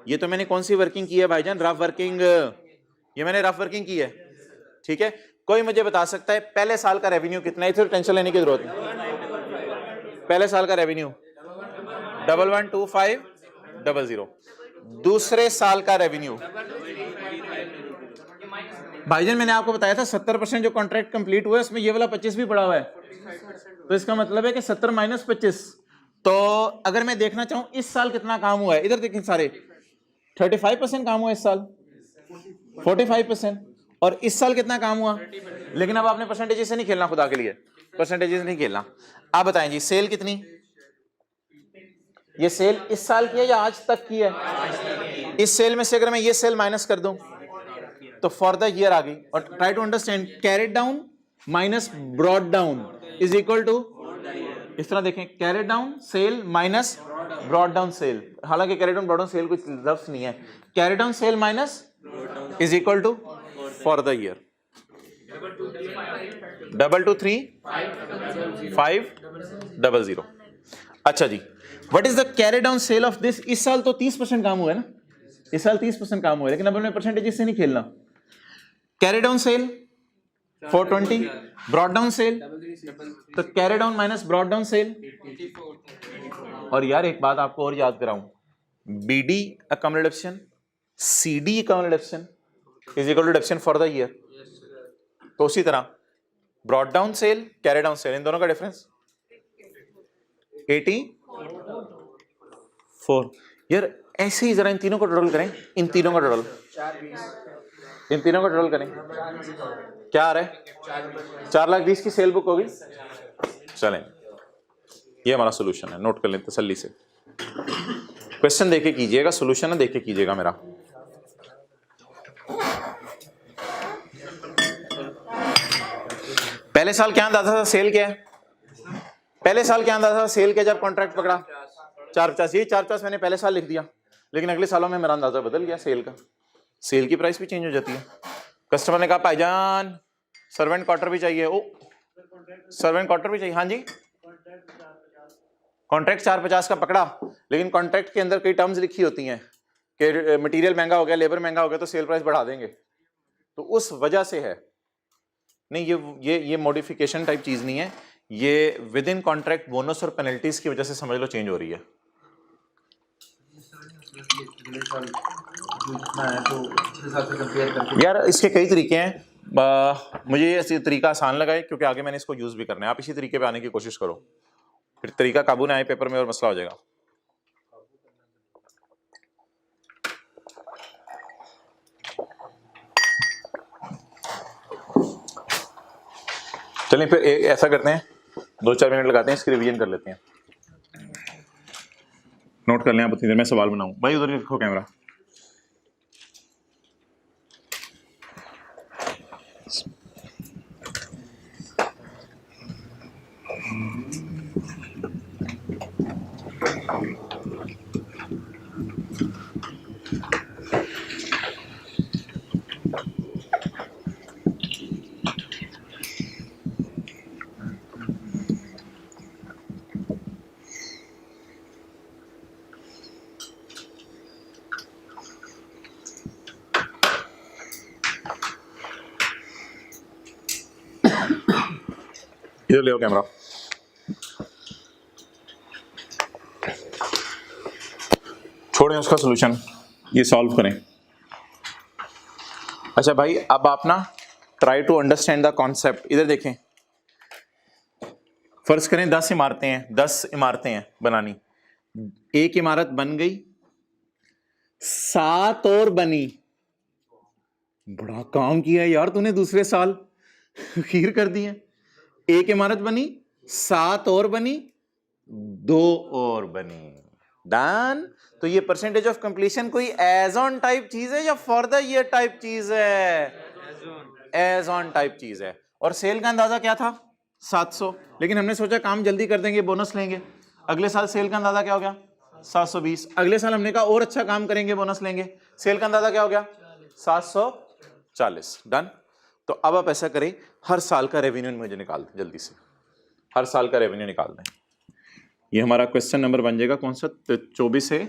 ये तो मैंने कौन सी वर्किंग की है भाईजान, रफ वर्किंग, ये मैंने रफ वर्किंग की है, ठीक है। कोई मुझे बता सकता है पहले साल का रेवेन्यू कितना है? इधर टेंशन लेने की जरूरत नहीं। पहले साल का रेवेन्यू 112500। दूसरे साल का रेवेन्यू, भाईजान मैंने आपको बताया था 70% जो कॉन्ट्रैक्ट कंप्लीट हुआ है उसमें ये वाला 25 भी पड़ा हुआ है, तो इसका मतलब है कि 70 माइनस 25। तो अगर मैं देखना चाहूं इस साल कितना काम हुआ है, इधर देखें सारे 35% काम हुआ इस साल, 45%, और इस साल कितना काम हुआ, लेकिन अब आपने परसेंटेज से नहीं खेलना, खुदा के लिए परसेंटेज से नहीं खेलना। आप बताएं जी सेल कितनी, ये सेल इस साल की है या आज तक की है? इस सेल में से अगर मैं ये सेल माइनस कर दूं तो फॉर द ईयर आ गई। और try to understand, carried down minus brought down is equal to, इस तरह देखें, carried down sale minus brought down sale, हालांकि carried down brought down sale कुछ लफ्ज नहीं है, carried down sale minus is equal to for the year 223500। अच्छा जी, what is the carried down sale of this? इस साल तो 30% काम हुआ है ना, इस साल 30% काम हुआ है, लेकिन अब हमें परसेंटेज से नहीं खेलना। Carry down sale 420, brought down sale, तो carry down minus brought down sale. और यार एक बात आपको और याद कराऊं, BD account reduction, CD account reduction is equal to reduction for the year. तो उसी तरह brought down sale, carry down sale, इन दोनों का डिफरेंस 84। यार ऐसे ही जरा इन तीनों को टोटल करें, इन तीनों का टोटल, इन तीनों का टोटल करें, क्या आ रहा है? 4,20,000 की सेल बुक होगी। चलें, ये हमारा सोल्यूशन है, नोट कर लें तसल्ली से। क्वेश्चन देखे कीजिएगा, सोल्यूशन ना देखे कीजिएगा मेरा। पहले साल क्या अंदाजा था सेल क्या है? पहले साल क्या अंदाजा था सेल क्या जब कॉन्ट्रैक्ट पकड़ा? 450। ये 450 मैंने पहले साल लिख दिया, लेकिन अगले सालों में मेरा अंदाजा बदल गया सेल का, सेल की प्राइस भी चेंज हो जाती है। कस्टमर ने कहा भाईजान सर्वेंट क्वार्टर भी चाहिए, ओ सर्वेंट क्वार्टर भी चाहिए, हाँ जी। कॉन्ट्रैक्ट 450 का पकड़ा, लेकिन कॉन्ट्रैक्ट के अंदर कई टर्म्स लिखी होती हैं कि मटेरियल महंगा हो गया, लेबर महंगा हो गया तो सेल प्राइस बढ़ा देंगे, तो उस वजह से है। नहीं, ये मॉडिफिकेशन टाइप चीज नहीं है, ये विद इन कॉन्ट्रैक्ट बोनस और पेनल्टीज की वजह से समझ लो चेंज हो रही है। यार इसके कई तरीके हैं, मुझे ये तरीका आसान लगा है क्योंकि आगे मैंने इसको यूज भी करना है। आप इसी तरीके पे आने की कोशिश करो, फिर तरीका काबू ना आए पेपर में और मसला हो जाएगा। चलिए फिर ऐसा करते हैं, 2-4 मिनट लगाते हैं, इसकी रिवीजन कर लेते हैं। नोट कर लें आप उतनी देर में सवाल बनाऊं। भाई उधर रखो कैमरा। इधर ले आओ कैमरा। छोड़ें उसका सॉल्यूशन, ये सॉल्व करें। अच्छा भाई, अब आप ना try to understand the concept. इधर देखें, फर्ज करें 10 इमारतें हैं, 10 इमारतें हैं बनानी, एक इमारत बन गई, 7 और बनी। बड़ा काम किया यार तूने, दूसरे साल खीर कर दी है। एक इमारत बनी, 7 और बनी, 2 और बनी। डन। तो ये परसेंटेज ऑफ कंप्लीशन कोई एज ऑन टाइप चीज है या फॉर द ईयर टाइप चीज है? एज ऑन टाइप चीज है। और सेल का अंदाजा क्या था? 700। लेकिन हमने सोचा काम जल्दी कर देंगे, बोनस लेंगे। अगले साल सेल का अंदाजा क्या हो गया? 720। अगले साल हमने कहा और अच्छा काम करेंगे, बोनस लेंगे। सेल का अंदाजा क्या हो गया? 740। डन। तो अब आप ऐसा करें, हर साल का रेवेन्यू मुझे निकाल दें जल्दी से, हर साल का रेवेन्यू निकाल दें। ये हमारा क्वेश्चन नंबर बन जाएगा कौन सा? 24 है,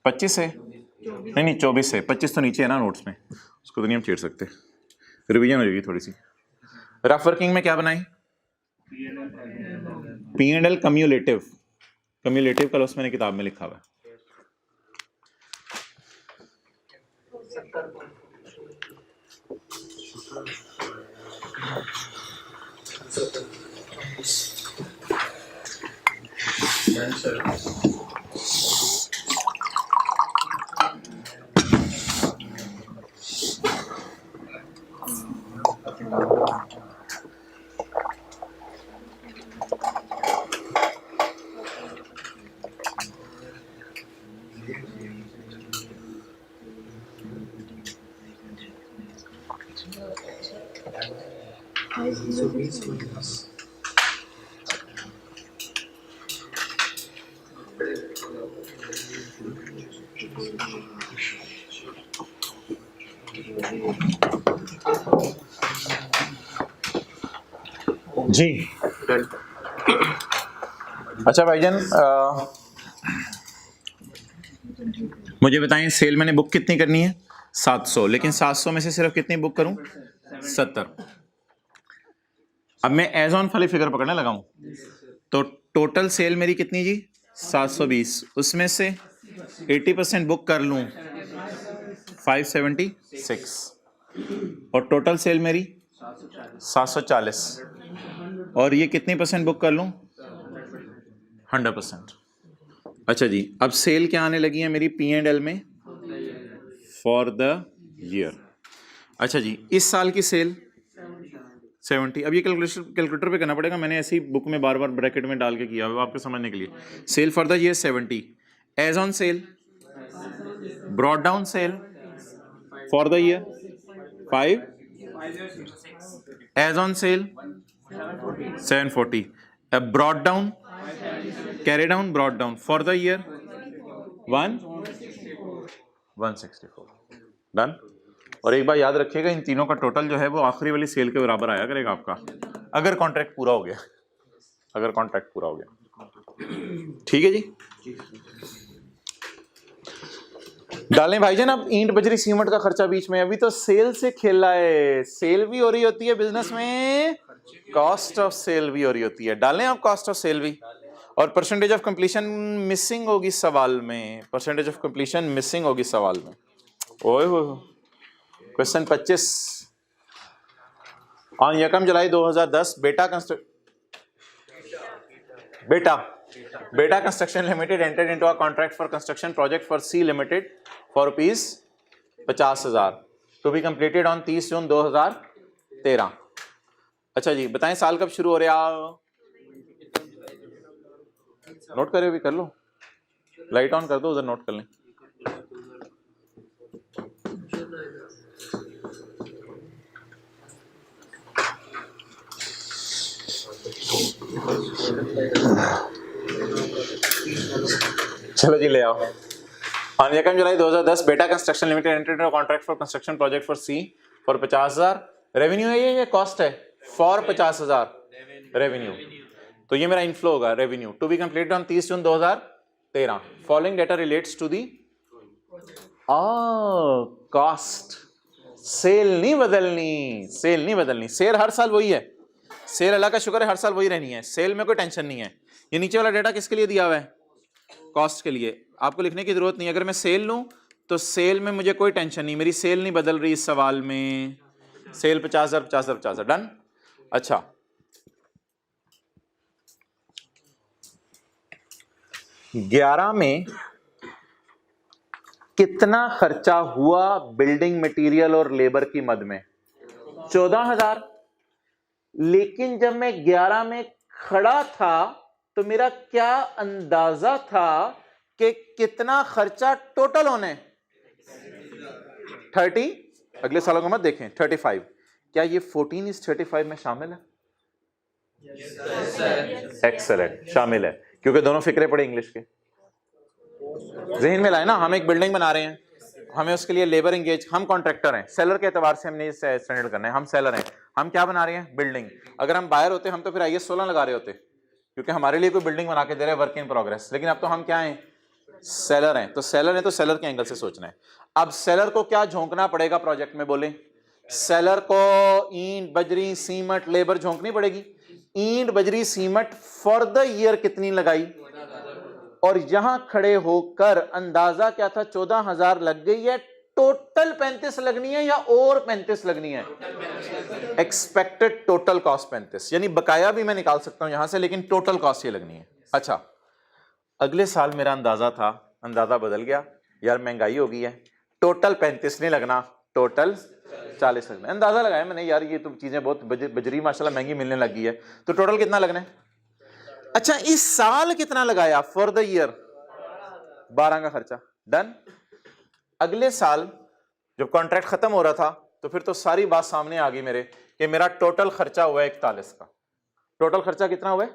25 है, नहीं 24 है, 25 तो नीचे है ना नोट्स में, उसको तो नहीं हम छेड़ सकते, रिवीजन हो जाएगी थोड़ी सी। रफ वर्किंग में क्या बनाए? P&L cumulative. कम्युलेटिव का लॉस मैंने किताब में लिखा हुआ है। जी अच्छा भाईजान, मुझे बताएं सेल मैंने बुक कितनी करनी है? 700। लेकिन 700 में से सिर्फ कितनी बुक करूं? 70। अब मैं एज ऑन वाली फिगर पकड़ने लगा हूं। तो टोटल सेल मेरी कितनी जी? 720। उसमें से 80% बुक कर लूं, 576। और टोटल सेल मेरी 740। और ये कितनी परसेंट बुक कर लूं? 100%। अच्छा जी, अब सेल क्या आने लगी है मेरी P&L में? For the year. अच्छा जी, इस साल की सेल 70। अब ये कैलकुलेटर पे करना पड़ेगा, मैंने ऐसी बुक में बार बार ब्रैकेट में डाल के किया हुआ आपको समझने के लिए। Sale for the year 70। As on sale, brought down sale for the year 5। As on sale 740। Brought down, carry down, brought down for the year 164। Done. और एक बार याद रखिएगा, इन तीनों का टोटल जो है वो आखिरी वाली सेल के बराबर आया करेगा आपका, अगर कॉन्ट्रैक्ट पूरा हो गया, अगर कॉन्ट्रैक्ट पूरा हो गया। ठीक है जी, डालें भाईजान। अब ईंट बजरी सीमेंट का खर्चा बीच में, अभी तो सेल से खेल रहा है। सेल भी हो रही होती है बिजनेस में, कॉस्ट ऑफ सेल भी हो रही होती है। डालें आप कॉस्ट ऑफ सेल भी। और परसेंटेज ऑफ कंप्लीशन मिसिंग होगी सवाल में, परसेंटेज ऑफ कंप्लीशन मिसिंग होगी सवाल में। ओए हो, क्वेश्चन 25। ऑन यकम July 2010 Beta construction limited entered into a contract for construction project for C limited for ₹50,000 to be completed on 30 June 2013। अच्छा जी, बताएं साल कब शुरू हो रहा? नोट करे भी कर लो, लाइट ऑन कर दो, उधर नोट कर लें। चलो जी ले आओ। ऑन यकम July 2010 Beta construction limited entered into contract for construction project for C for 50,000। Revenue है ये कॉस्ट है? For 50,000 revenue. तो ये मेरा इनफ्लो होगा revenue to be completed on 30 June 2013। Following data relates to the cost. Sale नहीं बदलनी, cell नहीं बदलनी, सेल हर साल वही है। सेल अल्लाह का शुक्र है हर साल वही रहनी है, सेल में कोई टेंशन नहीं है। ये नीचे वाला डेटा किसके लिए दिया हुआ है? कॉस्ट के लिए। आपको लिखने की जरूरत नहीं। अगर मैं सेल लूं तो सेल में मुझे कोई टेंशन नहीं, मेरी सेल नहीं बदल रही इस सवाल में। Sale 50,000 50,000 50,000 done. अच्छा, ग्यारह में कितना खर्चा हुआ बिल्डिंग मटेरियल और लेबर की मद में? 14,000। लेकिन जब मैं 11 में खड़ा था तो तो मेरा क्या अंदाजा था कि कितना खर्चा टोटल होने 30, अगले सालों को मत देखें 35, क्या ये 14 इस 35 में शामिल है? एक्सेलेंट, शामिल है, क्योंकि दोनों फिक्रे पड़े इंग्लिश के। जहन में लाए ना, हम एक बिल्डिंग बना रहे हैं, हमें उसके लिए लेबर एंगेज, हम कॉन्ट्रैक्टर हैं, सेलर के एतबार से हमने स्टैंडर्ड करना है, हम सेलर हैं, हम क्या बना रहे हैं? बिल्डिंग। अगर हम बायर होते हम तो फिर IS 16 लगा रहे होते, क्योंकि हमारे लिए कोई बिल्डिंग बना के दे रहे हैं, वर्क इन प्रोग्रेस। लेकिन अब तो हम क्या हैं? सेलर हैं। तो सेलर है तो सेलर के एंगल से सोचना है। अब सेलर को क्या झोंकना पड़ेगा प्रोजेक्ट में? बोले सेलर को ईंट बजरी सीमेंट लेबर झोंकनी पड़ेगी। ईंट बजरी सीमेंट फॉर द ईयर कितनी लगाई? और यहां खड़े होकर अंदाजा क्या था? 14,000 लग गई है। टोटल 35 लगनी है या और 35 लगनी है? एक्सपेक्टेड टोटल कॉस्ट 35, यानी बकाया भी मैं निकाल सकता हूं यहां से, लेकिन टोटल कॉस्ट ये लगनी है। अच्छा, अगले साल मेरा अंदाजा था, अंदाजा बदल गया, यार महंगाई हो गई है, टोटल 35 नहीं लगना, टोटल 40 लगना। अंदाजा लगाया मैंने, यार ये तो चीजें बहुत बजरी माशाल्लाह महंगी मिलने लगी है, तो टोटल कितना लगना है? अच्छा, इस साल कितना लगाया? फॉर द ईयर 12 का खर्चा डन। अगले साल जब कॉन्ट्रैक्ट खत्म हो रहा था तो फिर तो सारी बात सामने आ गई मेरे कि मेरा टोटल खर्चा हुआ है 41 का। टोटल खर्चा कितना हुआ है?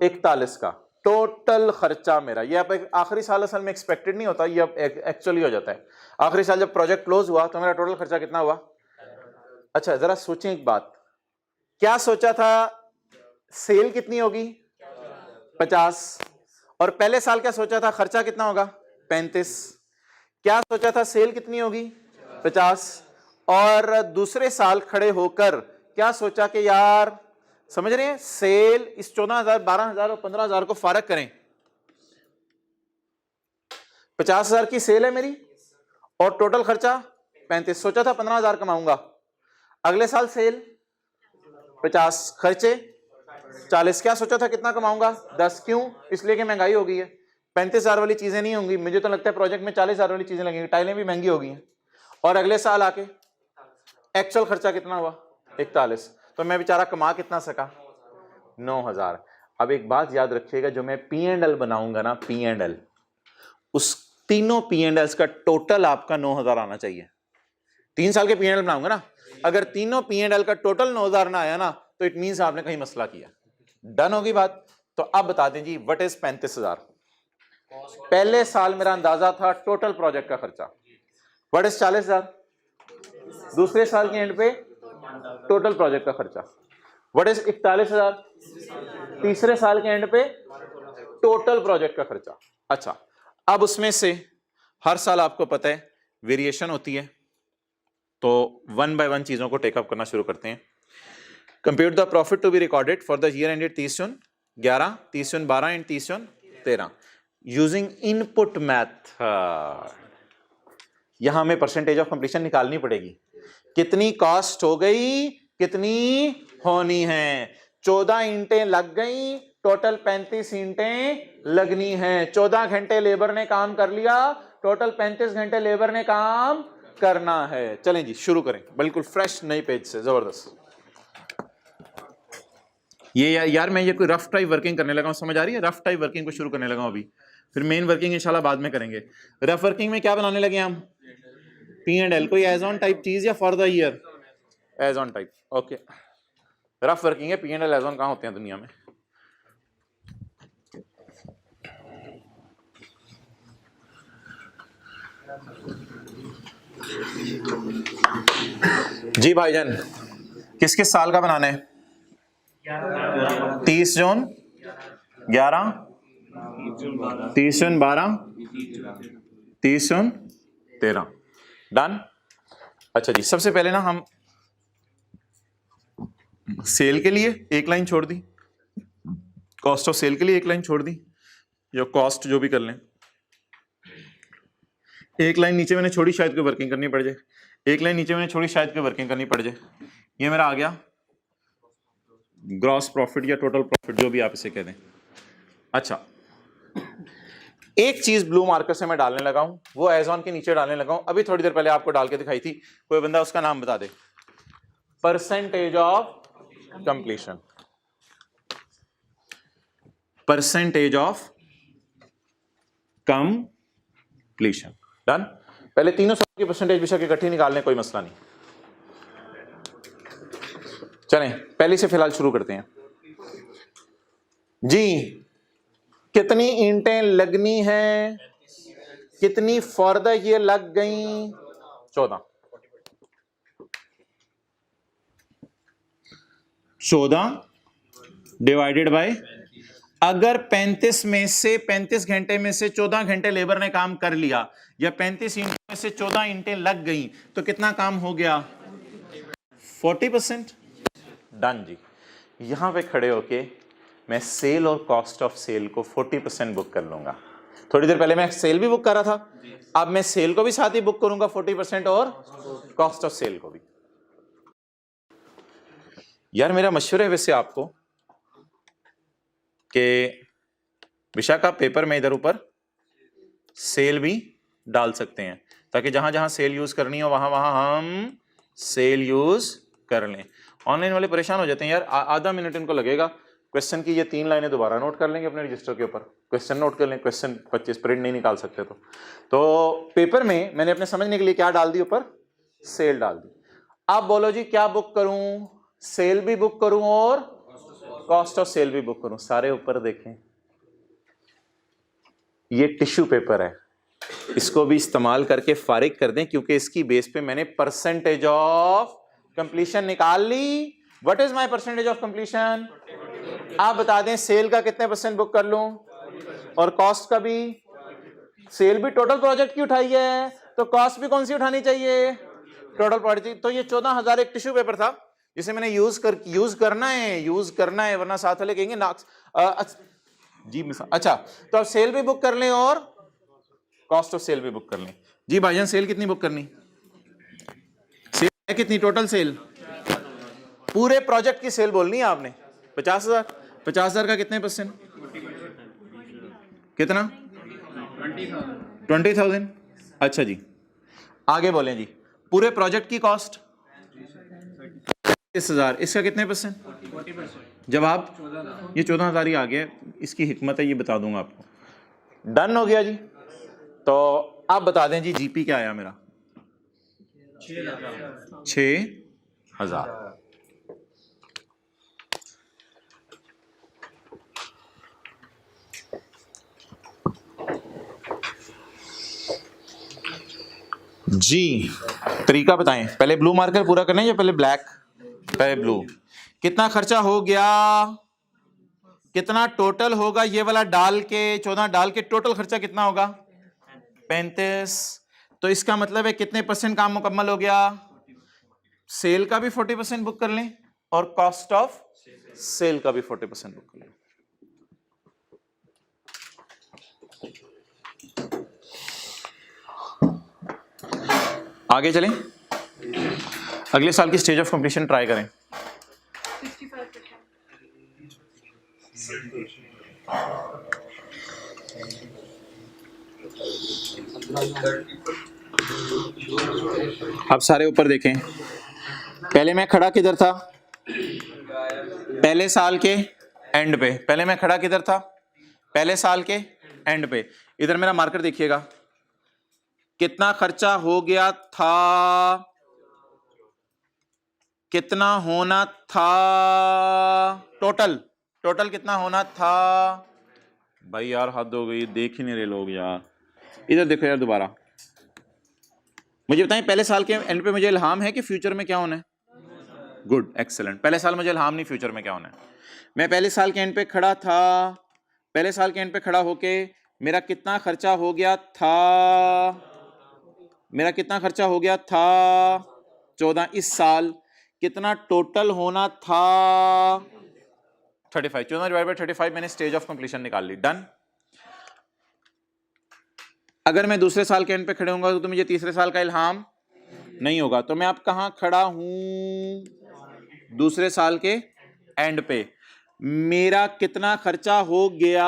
41 का टोटल खर्चा मेरा। ये आप आखिरी साल असल में एक्सपेक्टेड नहीं होता, ये अब एक्चुअली हो जाता है। आखिरी साल जब प्रोजेक्ट क्लोज हुआ तो मेरा टोटल खर्चा कितना हुआ? अच्छा, जरा सोचें एक बात, क्या सोचा था? सेल कितनी होगी? 50। और पहले साल क्या सोचा था? खर्चा कितना होगा? 35। क्या सोचा था? सेल कितनी होगी? 50। और दूसरे साल खड़े होकर क्या सोचा कि यार, समझ रहे हैं, सेल इस 14,000 12,000 और 15,000 को फारक करें, 50,000 की सेल है मेरी और टोटल खर्चा 35। सोचा था 15,000 कमाऊंगा। अगले साल सेल 50, खर्चे 40। क्या सोचा था कितना कमाऊंगा? 10। क्यों? इसलिए कि महंगाई हो गई है, 35,000 वाली चीजें नहीं होंगी। मुझे तो लगता है प्रोजेक्ट में 40,000 वाली चीजें लगेंगी, टाइलें भी महंगी हो गई हैं। और अगले साल आके एक्चुअल खर्चा कितना हुआ? 41। तो मैं बेचारा कमा कितना सका? 9,000। अब एक बात याद रखिएगा, जो मैं P&L बनाऊंगा ना, P&L, उस तीनों P&Ls का टोटल आपका 9,000 आना चाहिए। 3 साल के P&L बनाऊंगा ना, अगर तीनों P&L का टोटल 9,000 ना आया ना, तो इट मींस आपने कहीं मसला किया। डन होगी बात? तो अब बता दें जी, व्हाट इज 35,000? पहले साल मेरा अंदाजा था टोटल प्रोजेक्ट का खर्चा। What is 40,000? दूसरे साल के एंड पे टोटल प्रोजेक्ट का खर्चा। What is 41,000? तीसरे साल के एंड पे टोटल प्रोजेक्ट का खर्चा। अच्छा, अब उसमें से हर साल आपको पता है वेरिएशन होती है, तो 1 by 1 चीजों को टेकअप करना शुरू करते हैं। Compute the profit to be recorded for the year ended 30/11, 30/12 and 30/13 using input method. यहां हमें परसेंटेज ऑफ कंप्लीशन निकालनी पड़ेगी। कितनी कॉस्ट हो गई, कितनी होनी है? 14 ईंटें लग गई, टोटल 35 ईंटें लगनी है। 14 घंटे लेबर ने काम कर लिया, टोटल 35 घंटे लेबर ने काम करना है। चलें जी, शुरू करें बिल्कुल फ्रेश नई पेज से। जबरदस्त। ये यार मैं ये कोई रफ टाइप वर्किंग करने लगा हूं, समझ आ रही है? रफ टाइप वर्किंग को शुरू करने लगा हूं अभी, फिर मेन वर्किंग इंशाल्लाह बाद में करेंगे। रफ वर्किंग में क्या बनाने लगे हम? P&L। कोई एज ऑन टाइप चीज या for the year? As on type. Okay, rough working है, P&L एज ऑन कहां होते हैं दुनिया में? जी भाईजान, किस किस साल का बनाना है? 30 जून 11, 30 जून 12, 30 जून 13। डन। अच्छा जी, सबसे पहले ना हम सेल के लिए एक लाइन छोड़ दी, कॉस्ट ऑफ सेल के लिए एक लाइन छोड़ दी, जो कॉस्ट जो भी कर लें। एक लाइन नीचे मैंने छोड़ी, शायद कोई वर्किंग करनी पड़ जाए। एक लाइन नीचे मैंने छोड़ी, शायद कोई वर्किंग करनी पड़ जाए। ये मेरा आ गया ग्रॉस प्रॉफिट या टोटल प्रॉफिट, जो भी आप इसे कह दें। अच्छा, एक चीज ब्लू मार्कर से मैं डालने लगा हूं, वो एज ऑन के नीचे डालने लगा हूं। अभी थोड़ी देर पहले आपको डाल के दिखाई थी, कोई बंदा उसका नाम बता दे। Percentage of completion. Percentage of completion. Done. पहले तीनों सब की परसेंटेज बेशक इकट्ठी निकालने, कोई मसला नहीं। चलें पहले से फिलहाल शुरू करते हैं जी। कितनी ईंटें लगनी है, कितनी फॉर ये लग गई? 14। 14 डिवाइडेड बाय, अगर 35 में से 35 घंटे में से 14 घंटे लेबर ने काम कर लिया, या 35 ईंटों में से 14 ईंटें लग गई, तो कितना काम हो गया? 40%। डन जी। यहां पे खड़े होके मैं सेल और कॉस्ट ऑफ सेल को 40% बुक कर लूंगा। थोड़ी देर पहले मैं सेल भी बुक कर रहा था, अब मैं सेल को भी साथ ही बुक करूंगा 40% और कॉस्ट ऑफ सेल को भी। यार मेरा मशवरा है वैसे आपको कि विशाखा पेपर में इधर ऊपर सेल भी डाल सकते हैं, ताकि जहां जहां सेल यूज करनी हो वहां वहां हम सेल यूज कर लें। ऑनलाइन वाले परेशान हो जाते हैं यार, आधा मिनट इनको लगेगा क्वेश्चन की ये 3 लाइनें दोबारा नोट कर लेंगे अपने रजिस्टर के ऊपर, क्वेश्चन नोट कर लें, क्वेश्चन 25 प्रिंट नहीं निकाल सकते तो पेपर में मैंने अपने समझने के लिए क्या डाल दी? ऊपर सेल डाल दी। अब बोलो जी क्या बुक करूं? सेल भी बुक करूं और कॉस्ट ऑफ सेल भी बुक करूं। सारे ऊपर देखें, ये टिश्यू पेपर है, इसको भी इस्तेमाल करके फारिग कर दें, क्योंकि इसकी बेस पे मैंने परसेंटेज ऑफ कंप्लीशन निकाल ली। What is my percentage of completion? आप बता दें सेल का कितने % बुक कर लूं और कॉस्ट का भी? सेल भी टोटल प्रोजेक्ट की उठाई है, तो कॉस्ट भी कौन सी उठानी चाहिए? Total project. तो ये 14,000 एक टिश्यू पेपर था जिसे मैंने यूज करना है, वरना साथ वाले कहेंगे ना जी मिसाल। अच्छा, तो अब सेल भी बुक कर लें और कॉस्ट ऑफ सेल भी बुक कर लें। जी भाईजान सेल कितनी बुक करनी? सेल है कितनी? टोटल सेल पूरे प्रोजेक्ट की सेल बोलनी है आपने 50,000। 50,000 का कितने %? कितना? 20,000। अच्छा जी, आगे बोलें जी। पूरे प्रोजेक्ट की कॉस्ट 30,000, इसका कितने %? जवाब ये 14,000 ही आ गया। इसकी हिकमत है ये बता दूंगा आपको। डन हो गया जी। तो आप बता दें जी जीपी क्या आया मेरा? 6,000। जी तरीका बताएं, पहले ब्लू मार्कर पूरा करना है या पहले ब्लैक? पहले ब्लू। कितना खर्चा हो गया? कितना टोटल होगा? ये वाला डाल के 14 डाल के टोटल खर्चा कितना होगा? 35। तो इसका मतलब है कितने % काम मुकम्मल हो गया? सेल का भी 40% बुक कर लें और कॉस्ट ऑफ सेल का भी 40% बुक कर लें। आगे चलें, अगले साल की स्टेज ऑफ कंप्लीशन ट्राई करें। अब सारे ऊपर देखें, पहले मैं खड़ा किधर था? पहले साल के एंड पे। पहले मैं खड़ा किधर था? पहले साल के एंड पे। इधर मेरा मार्कर देखिएगा, कितना खर्चा हो गया था, कितना होना था टोटल कितना होना था? भाई यार हद हो गई, देख ही नहीं रहे लोग यार। इधर देखो यार दोबारा, मुझे बताएं पहले साल के एंड पे मुझे इल्हाम है कि फ्यूचर में क्या होना है? Good, excellent. पहले साल मुझे इल्हाम नहीं फ्यूचर में क्या होना है। मैं पहले साल के एंड पे खड़ा था, पहले साल के एंड पे खड़ा होके मेरा कितना खर्चा हो गया था? मेरा कितना खर्चा हो गया था? 14। इस साल कितना टोटल होना था? 35। 14 डिवाइड बाय 35 मैंने स्टेज ऑफ कंप्लीशन निकाल ली। डन। अगर मैं दूसरे साल के एंड पे खड़े होऊंगा तो मुझे तीसरे साल का इल्हाम नहीं होगा। तो मैं अब कहां खड़ा हूं? दूसरे साल के एंड पे। मेरा कितना खर्चा हो गया?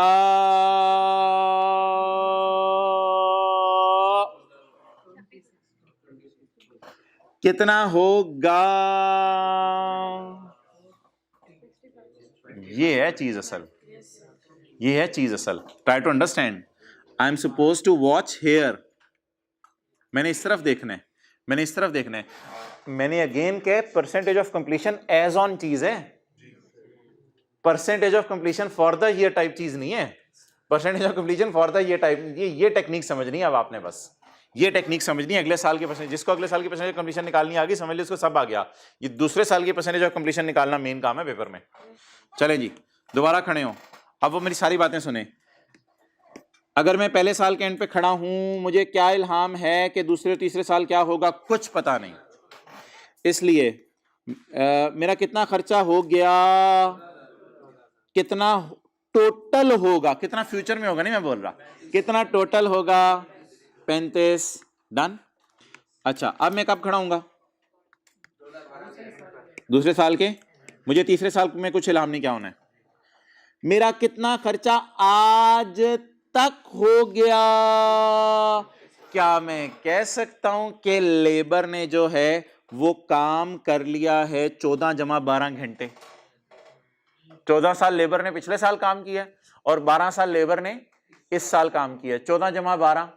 कितना होगा? ये है चीज असल, ये है चीज असल। Try to understand. I am suppose to watch here, मैंने इस तरफ देखना है, मैंने इस तरफ देखना है। मैंने अगेन के percentage of completion as on चीज है, percentage of completion for the year type चीज नहीं है। Percentage of completion for the year type, ये टेक्निक समझनी है अब आपने, बस ये टेक्निक समझनी है। अगले साल के परसेंटेज, जिसको अगले साल की परसेंटेज कंप्लीशन निकालनी आ गई समझ ली, उसको सब आ गया। ये दूसरे साल की परसेंटेज ऑफ कंप्लीशन निकालना मेन काम है पेपर में। चले जी दोबारा खड़े हो, अब वो मेरी सारी बातें सुने। अगर मैं पहले साल के एंड पे खड़ा हूं, मुझे क्या इल्हाम है कि दूसरे तीसरे साल क्या होगा, कुछ पता नहीं। इसलिए मेरा कितना खर्चा हो गया, कितना टोटल होगा, कितना फ्यूचर में होगा नहीं मैं बोल रहा, कितना टोटल होगा 35। डन। अच्छा अब मैं कब खड़ा हूंगा, दूसरे साल के। मुझे तीसरे साल में कुछ इल्हाम नहीं क्या होना है। मेरा कितना खर्चा आज तक हो गया, क्या मैं कह सकता हूं कि लेबर ने जो है वो काम कर लिया है 14 जमा 12 घंटे। 14 साल लेबर ने पिछले साल काम किया और 12 साल लेबर ने इस साल काम किया। 14 जमा 12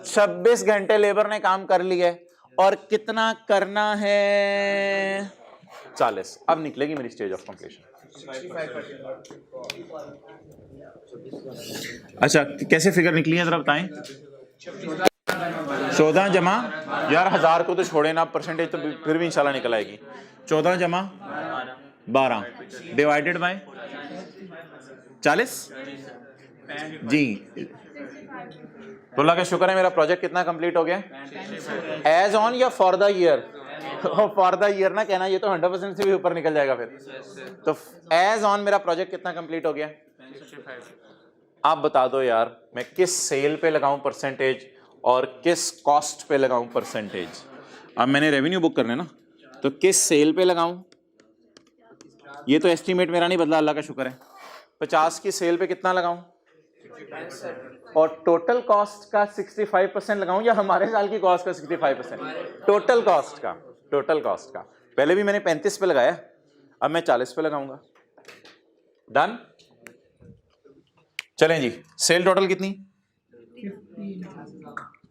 26 घंटे लेबर ने काम कर लिया है। और कितना करना है 40। अब निकलेगी मेरी स्टेज ऑफ कंप्लीशन। अच्छा कैसे फिगर निकली है जरा बताएं। 14 जमा, यार 1000 को तो छोड़े ना, परसेंटेज तो फिर भी इंशाल्लाह निकल आएगी। 14 जमा 12 डिवाइडेड बाय 40 जी। तो अल्लाह का शुक्र है मेरा प्रोजेक्ट कितना कंप्लीट हो गया, एज ऑन या for the year. For the year ना कहना, ये तो 100% से भी ऊपर निकल जाएगा फिर। तो एज ऑन मेरा प्रोजेक्ट कितना कंप्लीट हो गया। आप बता दो यार मैं किस सेल पे लगाऊं परसेंटेज और किस कॉस्ट पे लगाऊं परसेंटेज। अब मैंने रेवेन्यू बुक करना है ना, तो किस सेल पे लगाऊं। ये तो एस्टीमेट मेरा नहीं बदला, अल्लाह का शुक्र है। 50 की सेल पे कितना लगाऊं और टोटल कॉस्ट का 65% लगाऊं या हमारे साल की कॉस्ट का 65%। टोटल कॉस्ट का, टोटल कॉस्ट का। पहले भी मैंने 35 पे लगाया, अब मैं 40 पे लगाऊंगा। डन। चलें जी, सेल टोटल कितनी,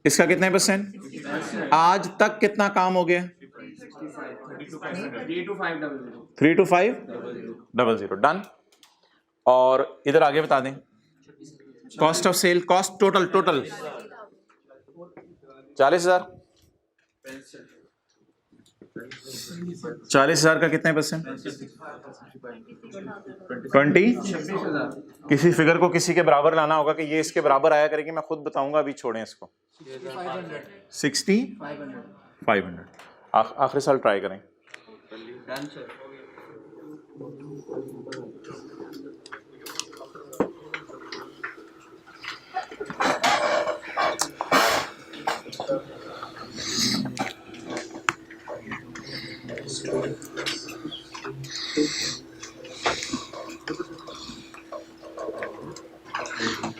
इसका कितने परसेंट, आज तक कितना काम हो गया 32500। डन। और इधर आगे बता दें cost of sale, cost total 40,000। 40,000 का कितने परसेंट 20। किसी फिगर को किसी के बराबर लाना होगा कि ये इसके बराबर आया करेगी, मैं खुद बताऊंगा, अभी छोड़ें इसको। 6500। आखिरी साल ट्राई करें।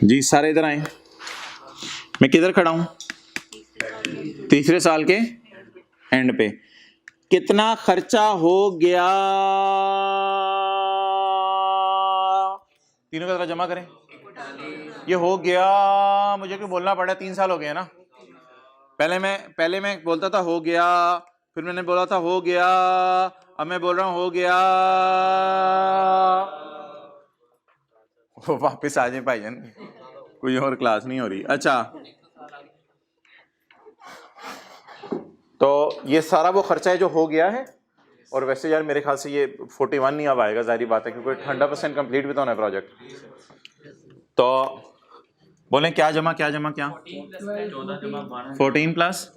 जी सारे इधर आए। मैं किधर खड़ा हूं, तीसरे साल के एंड पे। कितना खर्चा हो गया, तीनों का जमा करें। ये हो गया, मुझे क्यों बोलना पड़ा, 3 साल हो गए ना। पहले मैं बोलता था हो गया, फिर मैंने बोला था हो गया, अब मैं बोल रहा हूं हो गया। वापस आ जाए भाईजान, कोई और क्लास नहीं हो रही। अच्छा तो ये सारा वो खर्चा है जो हो गया है। और वैसे यार मेरे ख्याल से ये 41 नहीं अब आएगा, जारी बात है, क्योंकि 100% कंप्लीट भी तो होना है प्रोजेक्ट। तो बोलें क्या जमा क्या 14 प्लस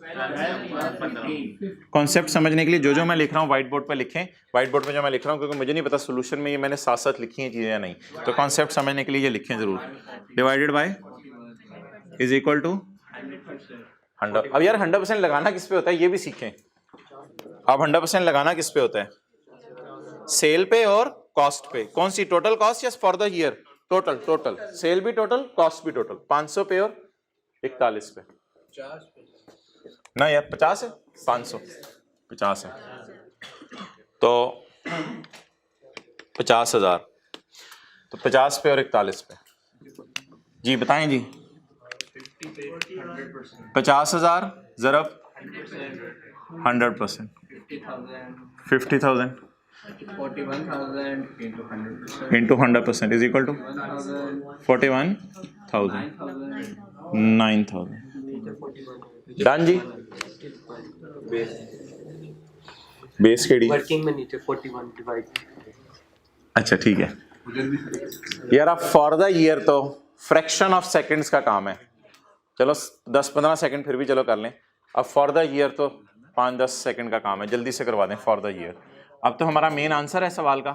कॉन्सेप्ट समझने के लिए जो मैं लिख रहा हूँ व्हाइट बोर्ड पे लिखें। व्हाइट बोर्ड पे जो मैं लिख रहा हूँ, क्योंकि मुझे नहीं पता सोल्यूशन में ये मैंने साथ साथ लिखी हैं चीज़ें या नहीं, तो कॉन्सेप्ट समझने के लिए ये लिखें जरूर। Divided by is equal to 100। अब यार 100% लगाना किस पे होता है ये भी सीखें। अब 100% लगाना किस पे होता है, सेल पे और कॉस्ट पे। कौन सी, टोटल कॉस्ट या for the year. Total sale भी टोटल, कॉस्ट भी टोटल। 500 पे और 41 पे ना यार, 50 है, 550 है, तो 50,000। तो 50 पे और 41 पे जी बताएं जी। 50,000 ज़रब 100%, 50,000 into 100% is equal to 41,000 9,000। Done जी। बेस के डी वर्किंग में नीचे 41 डिवाइड। अच्छा ठीक है यार। अब फॉर द ईयर तो फ्रैक्शन ऑफ सेकंड्स का काम है, चलो 10-15 सेकंड फिर भी चलो कर लें। अब फॉर द ईयर तो 5-10 सेकंड का काम है, जल्दी से करवा दें फॉर द ईयर। अब तो हमारा मेन आंसर है सवाल का,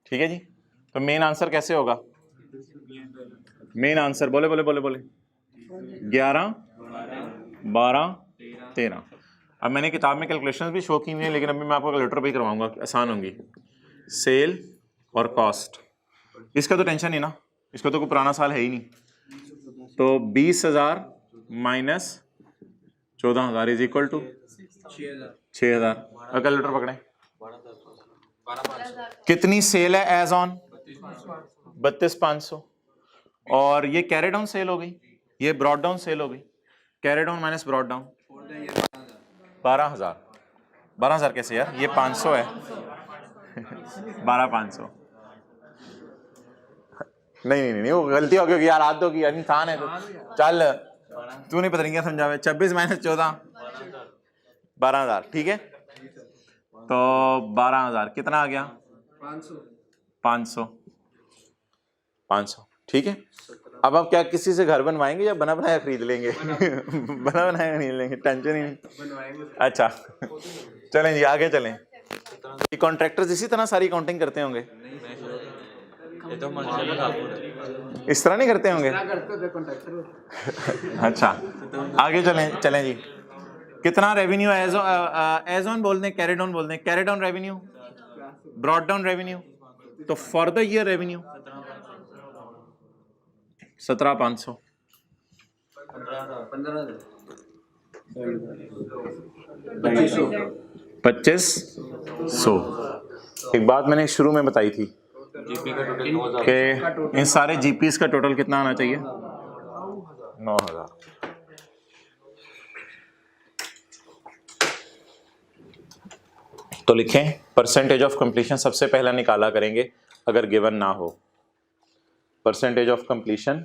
ठीक है जी। तो मेन आंसर कैसे होगा? मेन आंसर बोले बोले बोले बोले 11, 12, 13। अब मैंने किताब में कैलकुलेशंस भी शो की हुई है, लेकिन अभी मैं आपको कैलकुलेटर पे ही करवाऊंगा, आसान होंगी। सेल और कॉस्ट, इसका तो टेंशन नहीं ना, इसका तो कोई पुराना साल है ही नहीं। तो 20,000 माइनस 14,000 इज इक्वल टू 6,000। और कैलकुलेटर पकड़े, कितनी सेल है एज ऑन 32,500, और ये कैरी डाउन सेल हो गई, ये ब्रॉड डाउन सेल हो गई। Carry down minus brought down 12,000। 12,000 कैसे यार, ये 500 है 12,500। नहीं वो गलती हो गई यार, आज तो की इंसान है तो चल, तू नहीं पता नहीं क्या समझा। 26 माइनस 14 12,000, ठीक है। तो 12,000 कितना आ गया? 500 ठीक है। अब आप क्या किसी से घर बनवाएंगे या बना बनाया खरीद लेंगे? बना बनाया खरीद लेंगे, टेंशन ही नहीं। अच्छा चलें जी आगे चलें। कॉन्ट्रैक्टर्स इसी तरह सारी काउंटिंग करते होंगे, इस तरह नहीं करते होंगे। अच्छा आगे चलें जी। कितना रेवेन्यू एज ऑन बोल दें, कैरी डाउन बोल दें, carry down revenue, brought down revenue. तो फॉर द ईयर रेवेन्यू 17,500। 2,500। एक बात मैंने शुरू में बताई थी कि इन सारे जीपीस का टोटल कितना आना चाहिए? 9,000। तो लिखें परसेंटेज ऑफ कंप्लीशन सबसे पहला निकाला करेंगे अगर गिवन ना हो। Percentage of completion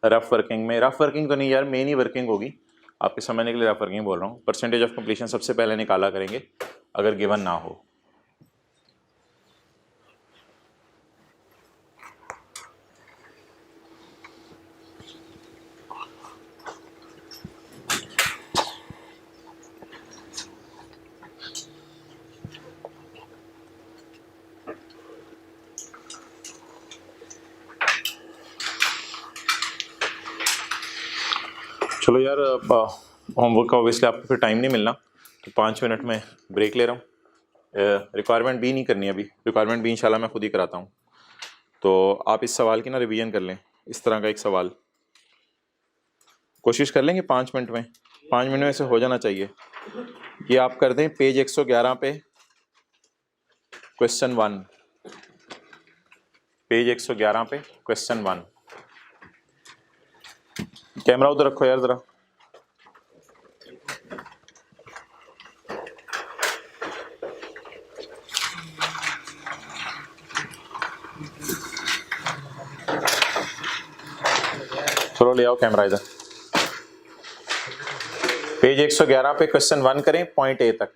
rough working में, रफ वर्किंग तो नहीं यार, मेन ही वर्किंग होगी, आपके समझने के लिए रफ वर्किंग बोल रहा हूँ। परसेंटेज ऑफ कंप्लीशन सबसे पहले निकाला करेंगे अगर गिवन ना हो। चलो यार, होमवर्क का ऑब्वियसली आपको फिर टाइम नहीं मिलना, तो 5 मिनट में ब्रेक ले रहा हूँ। रिक्वायरमेंट भी नहीं करनी अभी, रिक्वायरमेंट भी इंशाल्लाह मैं खुद ही कराता हूँ। तो आप इस सवाल की ना रिवीजन कर लें, इस तरह का एक सवाल कोशिश कर लेंगे 5 मिनट में, 5 मिनट में से हो जाना चाहिए। ये आप कर दें पेज 111 पे क्वेश्चन 1, पेज 111 पे क्वेश्चन 1। कैमरा उधर रखो यार जरा। चलो ले आओ कैमरा इधर। पेज 111 पे क्वेश्चन 1 करें पॉइंट ए तक,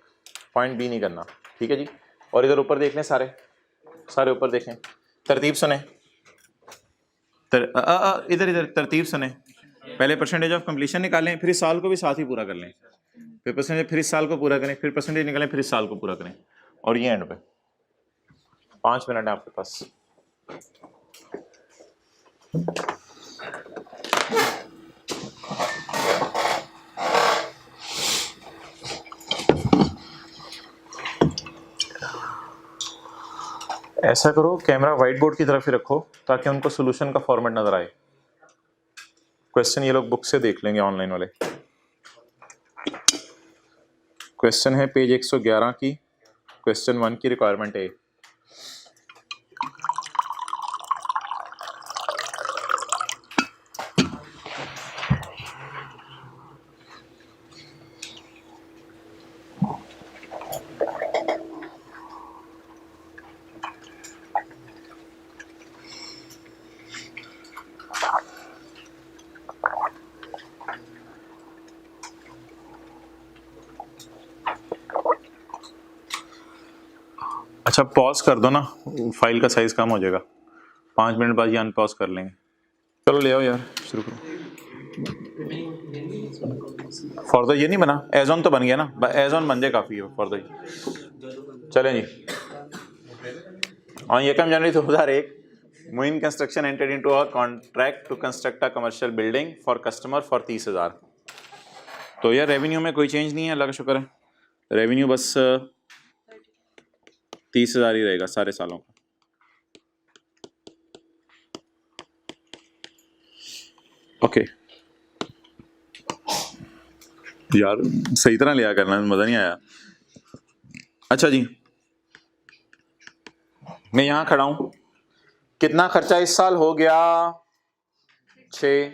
पॉइंट बी नहीं करना, ठीक है जी। और इधर ऊपर देख लें, सारे ऊपर देखें, तरतीब सुने, इधर इधर तरतीब सुने। पहले परसेंटेज ऑफ कंप्लीशन निकालें, फिर इस साल को भी साथ ही पूरा कर लें, फिर परसेंटेज, फिर इस साल को पूरा करें, फिर परसेंटेज निकालें, फिर इस साल को पूरा करें, और ये एंड पे। 5 मिनट है आपके पास। ऐसा करो कैमरा व्हाइट बोर्ड की तरफ ही रखो ताकि उनको सॉल्यूशन का फॉर्मेट नजर आए। क्वेश्चन ये लोग बुक से देख लेंगे ऑनलाइन वाले। क्वेश्चन है पेज 111 की, क्वेश्चन 1 की रिक्वायरमेंट है। अच्छा पॉज कर दो ना, फाइल का साइज कम हो जाएगा, 5 मिनट बाद ये अनपॉज कर लेंगे। चलो ले आओ यार, शुरू करो। फॉर द ये नहीं बना, एज ऑन तो बन गया ना, एज ऑन बन जाए काफी है फॉर द। चलें जी। ऑन एकम January 2001 Moin construction entered into a contract to construct a commercial building for customer for 30,000। तो यार रेवेन्यू में कोई चेंज नहीं है, अल्लाह का शुक्र है। रेवेन्यू बस 30,000 ही रहेगा सारे सालों का। ओके यार सही तरह लिया करना, मजा नहीं आया। अच्छा जी, मैं यहां खड़ा हूं, कितना खर्चा इस साल हो गया 6,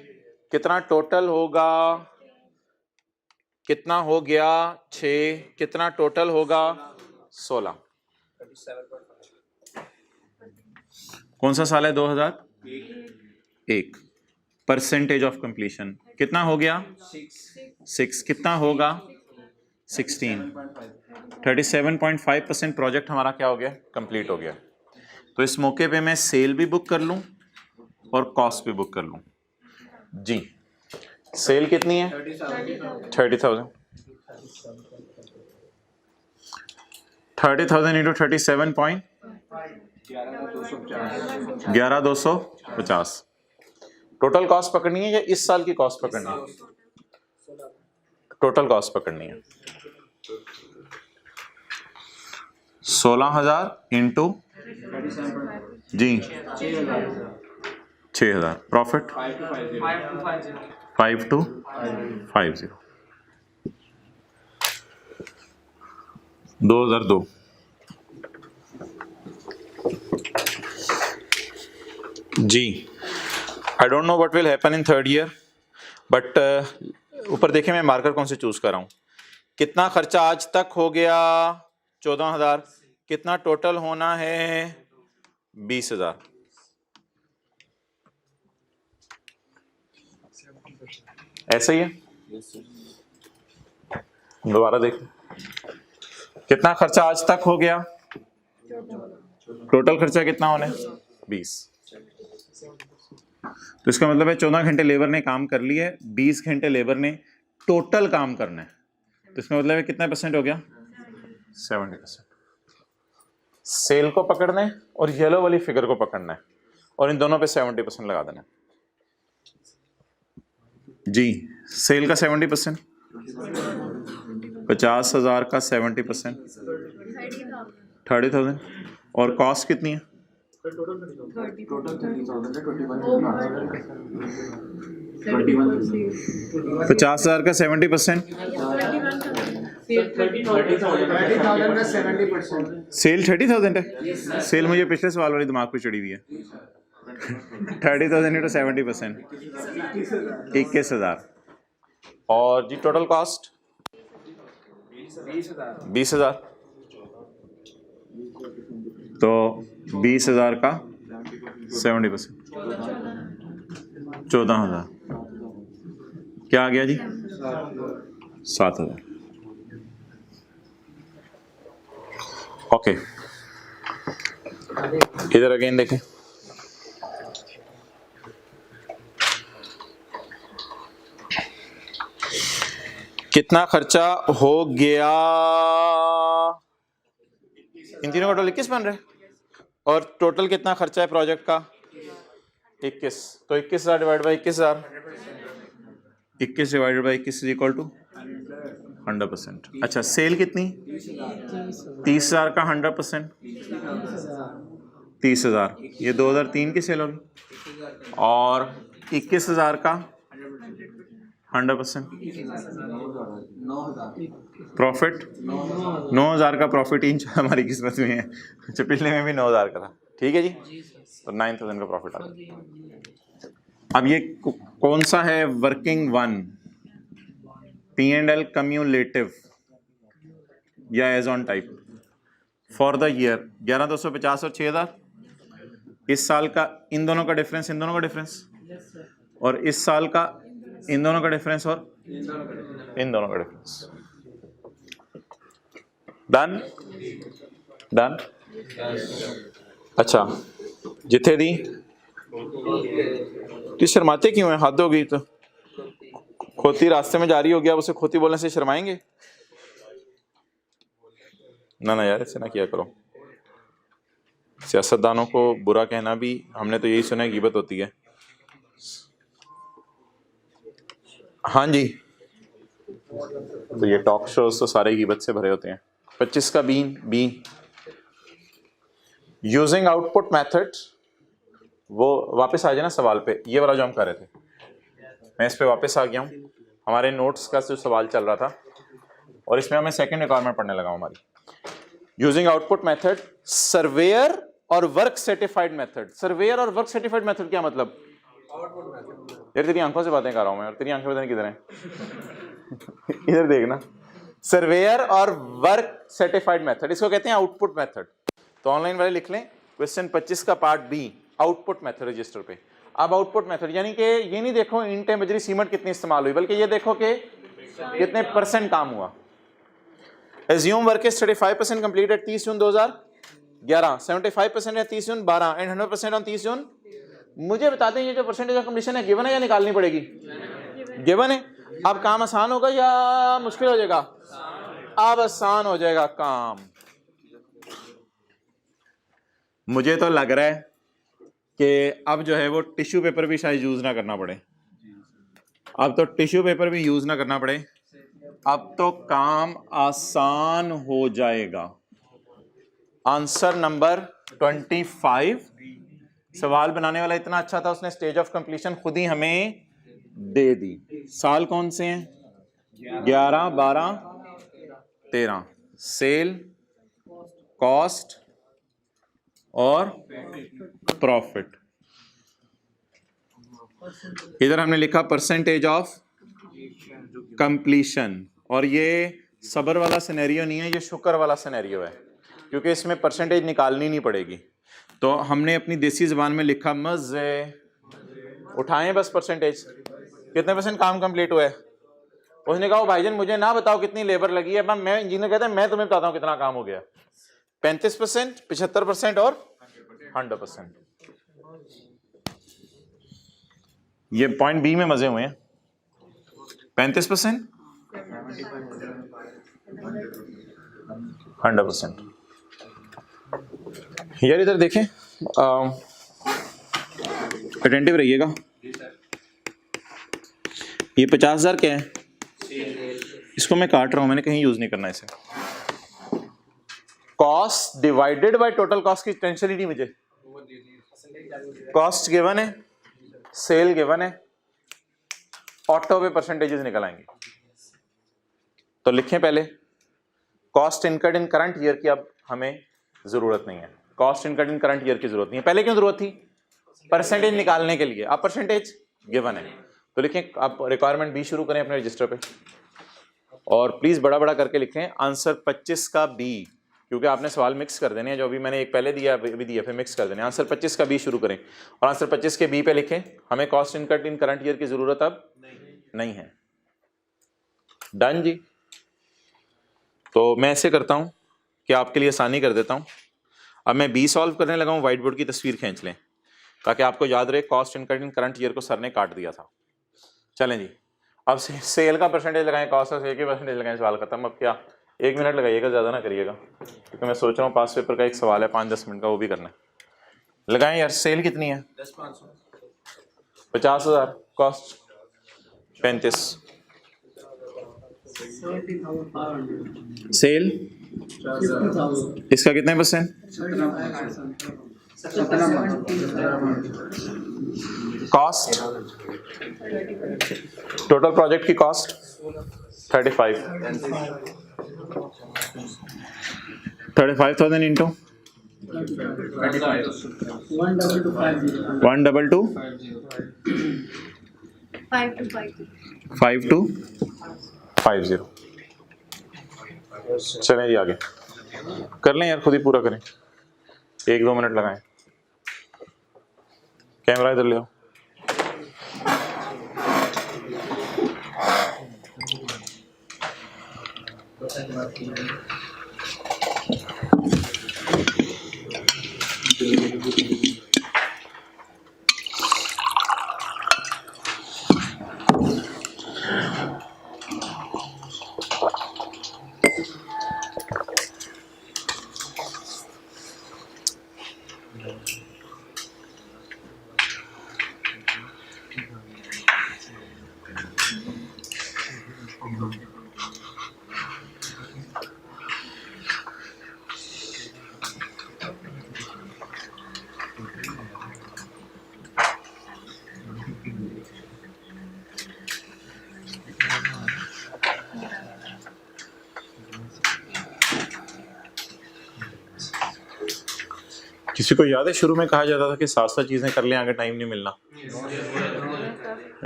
कितना टोटल होगा, कितना हो गया 6, कितना टोटल होगा 16। कौन सा साल है 2001। परसेंटेज ऑफ कंप्लीशन कितना हो गया 6, कितना होगा 16। 37.5% प्रोजेक्ट हमारा क्या हो गया, कंप्लीट हो गया। तो इस मौके पे मैं सेल भी बुक कर लूं और कॉस्ट भी बुक कर लूं जी। सेल कितनी है 30,000। 30,000 इंटू 11,250। टोटल कॉस्ट पकड़नी है या इस साल की कॉस्ट पकड़नी है? टोटल कॉस्ट पकड़नी है। 16,000 इंटू जी 6,000। प्रॉफिट 5250। 2002। जी I don't know what will happen in third year, but ऊपर देखें मैं मार्कर कौन से चूज कर रहा हूं। कितना खर्चा आज तक हो गया 14,000, कितना टोटल होना है 20,000। ऐसा ही है, दोबारा देख, कितना खर्चा आज तक हो गया, टोटल खर्चा कितना होना है 20। तो इसका मतलब है 14 घंटे लेबर ने काम कर लिया है, 20 घंटे लेबर ने टोटल काम करना है। तो इसका मतलब है कितना परसेंट हो गया 70%। सेल को पकड़ना है और येलो वाली फिगर को पकड़ना है और इन दोनों पे 70% लगा देना है जी। सेल का 70%, 50,000 का 70%, 30,000। और कॉस्ट कितनी है 50,000 का 70%, सेल 30,000 है। सेल मुझे पिछले सवाल वाली दिमाग पे चढ़ी हुई है। 30,000 इंटू 70%, 21,000। और जी टोटल कॉस्ट 20,000। तो 20,000 का 70%, 14,000। क्या आ गया जी 7,000। ओके इधर अगेन देखें, कितना खर्चा हो गया, इन तीनों का टोटल 21 बन रहा है और टोटल कितना खर्चा है प्रोजेक्ट का 21। तो 21,000 divide by 21,000, 21 divided by 21 is equal to 100%। अच्छा सेल कितनी 30,000 का 100%, 30,000। ये 2003 की सेल होगी। और 21,000 का 100%, प्रॉफिट 9,000 का प्रॉफिट इंच हमारी किस्मत में है। अच्छा पिछले में भी 9,000 का था, ठीक है जी। तो 9,000 का प्रॉफिट आ गया। अब ये कौन सा है वर्किंग वन, P&L कम्युलेटिव या as on type for the year 11,250 और 6,000। इस साल का इन दोनों का डिफरेंस, इन दोनों का डिफरेंस, और इस साल का इन दोनों का डिफरेंस और इन दोनों का डिफरेंस। डन। डन। अच्छा जिथे दी तो शर्माते क्यों है? हद हो गई। तो खोती रास्ते में जा रही होगी, आप उसे खोती बोलने से शर्माएंगे? ना ना यार, ऐसे ना किया करो। सियासतदानों को बुरा कहना भी, हमने तो यही सुना है, गिबत होती है। हाँ जी, तो ये टॉक शोज तो सारे गिबत से भरे होते हैं। 25 का बी यूजिंग आउटपुट मेथड, वो वापस आ जाए ना सवाल पे, ये वाला जो हम कर रहे थे, मैं इस पे वापस आ गया हूँ। हमारे नोट्स का जो सवाल चल रहा था और इसमें हमें सेकंड रिक्वायरमेंट पढ़ने लगा हमारी। यूजिंग आउटपुट मेथड, सर्वेयर और वर्क सर्टिफाइड मेथड। सर्वेयर और वर्क सर्टिफाइड मेथड क्या मतलब? यार तेरी आंखों से बातें कर रहा हूं मैं, और तेरी आंखें पता नहीं किधर हैं। इधर देखना। सर्वेयर और वर्क सर्टिफाइड मेथड, इसको कहते हैं आउटपुट मेथड। तो ऑनलाइन वाले लिख लें क्वेश्चन 25 का part B, output method register पे। अब आउटपुट मेथड यानी कि ये नहीं देखो ईंटें बजरी सीमेंट कितनी इस्तेमाल हुई, बल्कि ये देखो कि कितने परसेंट काम हुआ। Assume work is 35% complete at 30 June 2011, 75% है 30 जून 12 एंड 100% ऑन 30 जून। मुझे बता दें ये जो परसेंटेज ऑफ कंप्लीशन है गिवन है या निकालनी पड़ेगी? गिवन है। अब काम आसान होगा या मुश्किल हो जाएगा? अब आसान हो जाएगा काम। मुझे तो लग रहा है कि अब जो है वो टिश्यू पेपर भी शायद यूज ना करना पड़े। अब तो टिश्यू पेपर भी यूज ना करना पड़े, अब तो काम आसान हो जाएगा। Answer number 25। सवाल बनाने वाला इतना अच्छा था, उसने स्टेज ऑफ कंप्लीशन खुद ही हमें दे दी। साल कौन से हैं? 11, 12, 13। सेल, कॉस्ट और प्रॉफिट। इधर हमने लिखा परसेंटेज ऑफ कंप्लीशन, और ये सबर वाला सिनेरियो नहीं है, ये शुक्र वाला सिनेरियो है, क्योंकि इसमें परसेंटेज निकालनी नहीं पड़ेगी। तो हमने अपनी देसी जबान में लिखा मजे उठाएं बस परसेंटेज, कितने परसेंट काम कंप्लीट हुआ है। उसने कहा भाईजान मुझे ना बताओ कितनी लेबर लगी है, मैं इंजीनियर कहता है मैं तुम्हें बताता हूँ कितना काम हो गया। 35%, 75% और 100%। ये पॉइंट बी में मजे हुए हैं। 35%, 100%। यार इधर देखें, अटेंटिव रहिएगा। ये 50,000 क्या है? इसको मैं काट रहा हूं, मैंने कहीं यूज नहीं करना इसे। Cost divided by total cost की टेंशन ही नहीं मुझे। कॉस्ट गिवन है, सेल गिवन है, ऑटो पे परसेंटेजेस निकल आएंगे। तो लिखें पहले cost incurred in current year की अब हमें जरूरत नहीं है। Cost incurred in current year की जरूरत नहीं है। पहले क्यों जरूरत थी? परसेंटेज निकालने के लिए। अब परसेंटेज गिवन है, तो लिखें आप रिक्वायरमेंट बी शुरू करें अपने रजिस्टर पे, और प्लीज बड़ा बड़ा करके लिखें आंसर 25 का बी, क्योंकि आपने सवाल मिक्स कर देने हैं, जो अभी मैंने एक पहले दिया अभी दिया, फिर मिक्स कर देने। आंसर 25 का बी शुरू करें, और आंसर 25 के बी पे लिखें हमें cost incurred in current year की जरूरत अब नहीं है। डन जी। तो मैं ऐसे करता हूं कि आपके लिए आसानी कर देता हूं। अब मैं बी सॉल्व करने लगा हूं, व्हाइट बोर्ड की तस्वीर खींच लें ताकि आपको याद रहे cost incurred in current year को सर ने काट दिया था। चलें जी, अब सेल का परसेंटेज लगाएं, कॉस्ट और सेल के परसेंटेज लगाएं, सवाल खत्म। अब क्या 1 मिनट लगाइएगा, ज़्यादा ना करिएगा, क्योंकि मैं सोच रहा हूँ पास पेपर का एक सवाल है 5-10 मिनट का, वो भी करना है। लगाएं यार। सेल कितनी है? 50,000। कॉस्ट 35। सेल इसका कितने परसेंट? कॉस्ट, टोटल प्रोजेक्ट की कॉस्ट 35,000 इंटू 5250। चलें जी आगे कर लें यार, खुद ही पूरा करें, 1-2 मिनट लगाएं। कैमरा इधर ले आओ। किसी को याद है शुरू में कहा जाता था कि साथ साथ चीजें कर लें, आगे टाइम नहीं मिलना?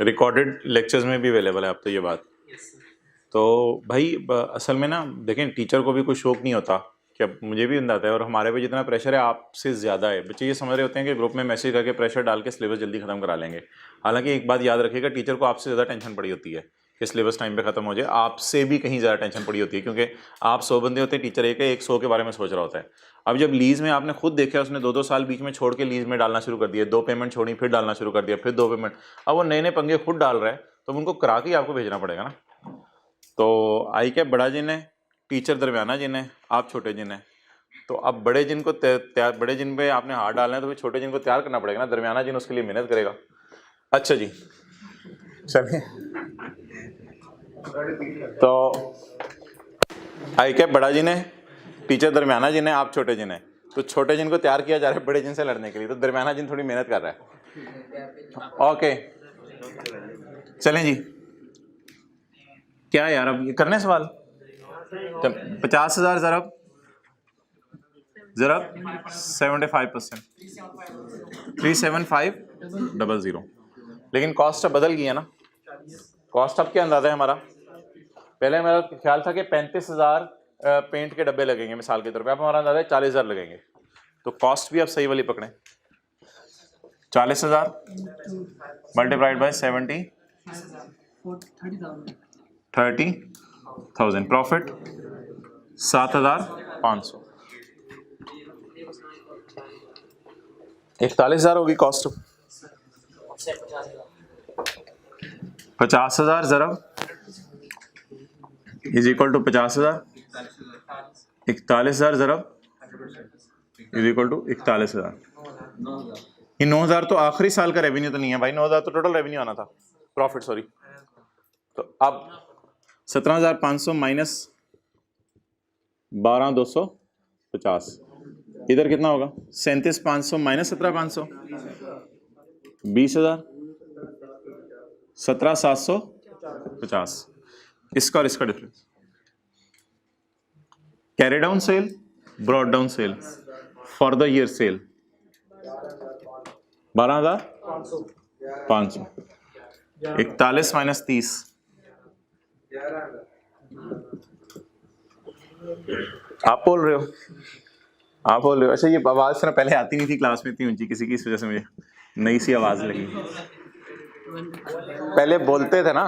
रिकॉर्डेड लेक्चर्स में भी अवेलेबल है अब तो ये बात। तो भाई असल में ना देखें, टीचर को भी कोई शौक नहीं होता कि अब मुझे भी अंदाजा है, और हमारे पे जितना प्रेशर है आपसे ज़्यादा है। बच्चे ये समझ रहे होते हैं कि ग्रुप में मैसेज करके प्रेशर डाल के सिलेबस जल्दी खत्म करा लेंगे। हालांकि एक बात याद रखिएगा, टीचर को आपसे ज़्यादा टेंशन पड़ी होती है कि सिलेबस टाइम पे खत्म हो जाए। आपसे भी कहीं ज़्यादा टेंशन पड़ी होती है, क्योंकि आप 100 बंदे होते हैं, टीचर एक है, 100 के बारे में सोच रहा होता है। अब जब लीज में आपने खुद देखा, उसने 2-2 साल बीच में छोड़ के लीज में डालना शुरू कर दिया, 2 पेमेंट छोड़ी, फिर डालना शुरू कर दिया, फिर 2 पेमेंट, अब वो नए नए पंगे खुद डाल रहा है, तो उनको करा के आपको भेजना पड़ेगा ना। तो आई क्या, बड़ा जिन है, टीचर दरमियाना जिन है, आप छोटे जिन है। तो अब बड़े जिन को तैयार, बड़े जिन पे आपने हाथ डालना है, तो फिर छोटे जिन को तैयार करना पड़ेगा ना। दरमियाना जिन उसके लिए मेहनत करेगा। अच्छा जी, चलिए। तो आई क्या, बड़ा जिन है, टीचर दरमियाना जिन है, आप छोटे जिन है। तो छोटे जिन को तैयार किया जा रहा है बड़े जिन से लड़ने के लिए, तो दरमियाना जिन थोड़ी मेहनत कर रहा है। ओके चलें जी। क्या यार, अब ये करने सवाल? 50,000 ज़रब 75%, 37500। लेकिन कॉस्ट अब बदल गई है ना। कॉस्ट अब क्या अंदाजा है हमारा? पहले मेरा ख्याल था कि 35,000 पेंट के डब्बे लगेंगे मिसाल के तौर पे, अब हमारा अंदाजा है 40,000 लगेंगे। तो कॉस्ट भी अब सही वाली पकड़ें। 40,000 मल्टीप्लाइड बाय 70, 30,000। प्रॉफिट 7,500। 41,000 होगी कॉस्ट। 50,000 ज़रब इज इक्वल टू 50,000, 41,000 ज़रब इज इक्वल टू 41,000। ये 9,000 तो आखिरी साल का रेवेन्यू तो नहीं है भाई, 9,000 तो टोटल रेवेन्यू आना था, प्रॉफिट सॉरी। तो अब 17,500 माइनस 12,250, इधर कितना होगा? 37,500 माइनस 17,500, 20,000, 17,750। इसका और इसका डिफरेंस। Carry down sale, brought down sale, for the year sale 12,500। 41 minus 30, आप बोल रहे हो, आप बोल रहे हो। अच्छा, ये आवाज से पहले आती नहीं थी क्लास में इतनी ऊंची किसी की, इस वजह से मुझे नई सी आवाज लगी। पहले बोलते थे ना।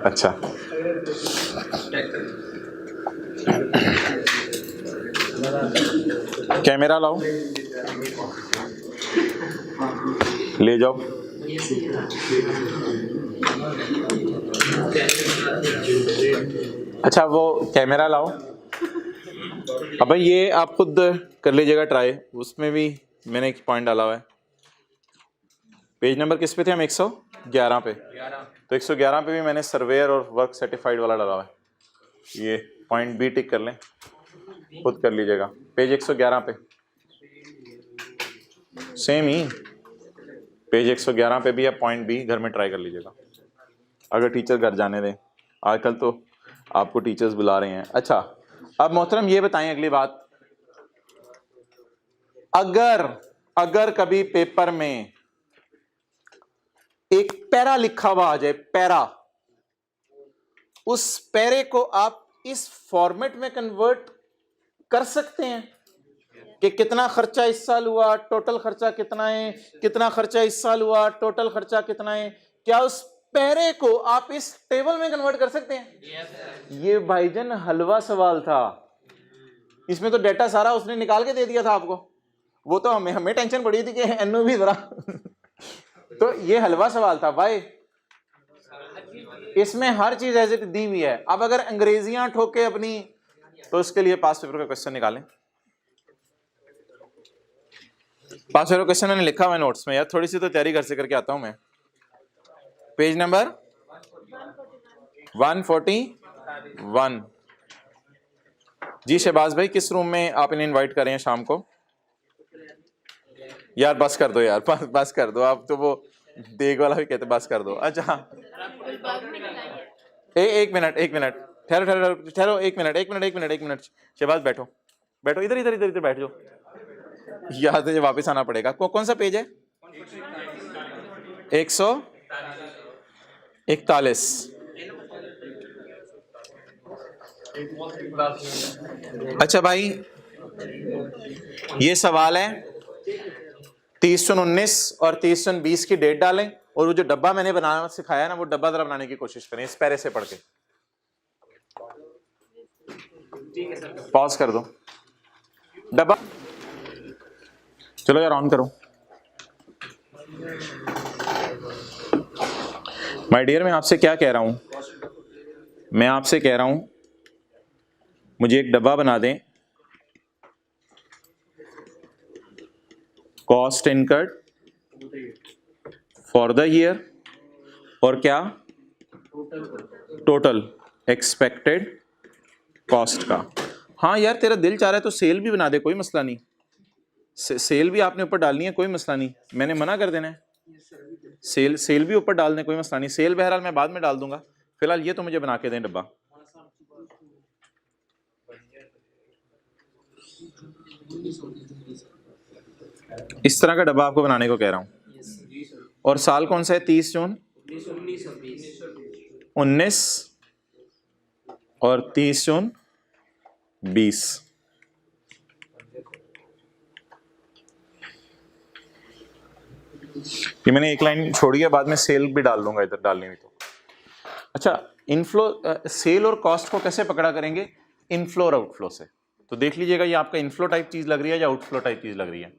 अच्छा, कैमरा लाओ, ले जाओ। अच्छा, वो कैमरा लाओ। अब भाई ये आप खुद कर लीजिएगा ट्राई, उसमें भी मैंने एक पॉइंट डाला हुआ है। पेज नंबर किस पे थे हम? 111 पे। तो 111 पे भी मैंने सर्वेयर और वर्क सर्टिफाइड वाला डाला हुआ है। ये पॉइंट बी टिक कर लें, खुद कर लीजिएगा। पेज 111 पे सेम ही, पेज 111 पे भी आप पॉइंट बी घर में ट्राई कर लीजिएगा, अगर टीचर घर जाने दें। आजकल तो आपको टीचर्स बुला रहे हैं। अच्छा, अब मोहतरम ये बताएं अगली बात, अगर कभी पेपर में एक पैरा लिखा हुआ आ जाए, पैरा, उस पैरे को आप इस फॉर्मेट में कन्वर्ट कर सकते हैं कि कितना खर्चा इस साल हुआ, टोटल खर्चा कितना है, कितना खर्चा इस साल हुआ, टोटल खर्चा कितना है। क्या उस पैरे को आप इस टेबल में कन्वर्ट कर सकते हैं? yes, ये भाईजान हलवा सवाल था। इसमें तो डेटा सारा उसने निकाल के दे दिया था आपको। वो तो हमें टेंशन पड़ी थी कि एनओ भी जरा तो ये हलवा सवाल था भाई। इसमें हर चीज एज इट दी हुई है। अब अगर अंग्रेजियां ठोके अपनी, तो इसके लिए पास पेपर का क्वेश्चन निकालें। पास पेपर क्वेश्चन मैंने लिखा हुआ है नोट्स में यार, थोड़ी सी तो तैयारी घर से करके आता हूं मैं। Page number 141। जी शहबाज भाई, किस रूम में आप इन्हें इनवाइट कर रहे हैं शाम को? यार बस कर दो यार, बस कर दो आप तो, वो देग वाला भी कहते बस कर दो। अच्छा एक मिनट ठहरो ठहरो ठहरो, एक मिनट शहबाज बैठो बैठो, इधर इधर इधर इधर बैठ जाओ, याद है वापस आना पड़ेगा। कौन सा पेज है? 141। अच्छा भाई, ये सवाल है 30/19 और 30/20 की डेट डालें, और वो जो डब्बा मैंने बनाना सिखाया ना, वो डब्बा जरा बनाने की कोशिश करें इस पैरे से पढ़ के। पॉज कर दो डब्बा, चलो यार ऑन करो। माय डियर, मैं आपसे क्या कह रहा हूं, मैं आपसे कह रहा हूं मुझे एक डब्बा बना दें, cost incurred for the year, और क्या टोटल एक्सपेक्टेड कॉस्ट का। हाँ यार, तेरा दिल चाह रहा है तो सेल भी बना दे, कोई मसला नहीं, सेल भी आपने ऊपर डालनी है, कोई मसला नहीं, मैंने मना कर देना है। सेल भी ऊपर डाल दें, कोई मसला नहीं। सेल बहरहाल मैं बाद में डाल दूंगा, फिलहाल ये तो मुझे बना के दें डब्बा। इस तरह का डब्बा आपको बनाने को कह रहा हूं। और साल कौन सा है? 30 जून 19 और 30 जून 20। ये मैंने एक लाइन छोड़ी है, बाद में सेल भी डाल दूंगा इधर डालनी हुई तो। अच्छा, इनफ्लो सेल और कॉस्ट को कैसे पकड़ा करेंगे? इनफ्लो और आउटफ्लो से। तो देख लीजिएगा, ये आपका इनफ्लो टाइप चीज लग रही है या आउटफ्लो टाइप चीज लग रही है?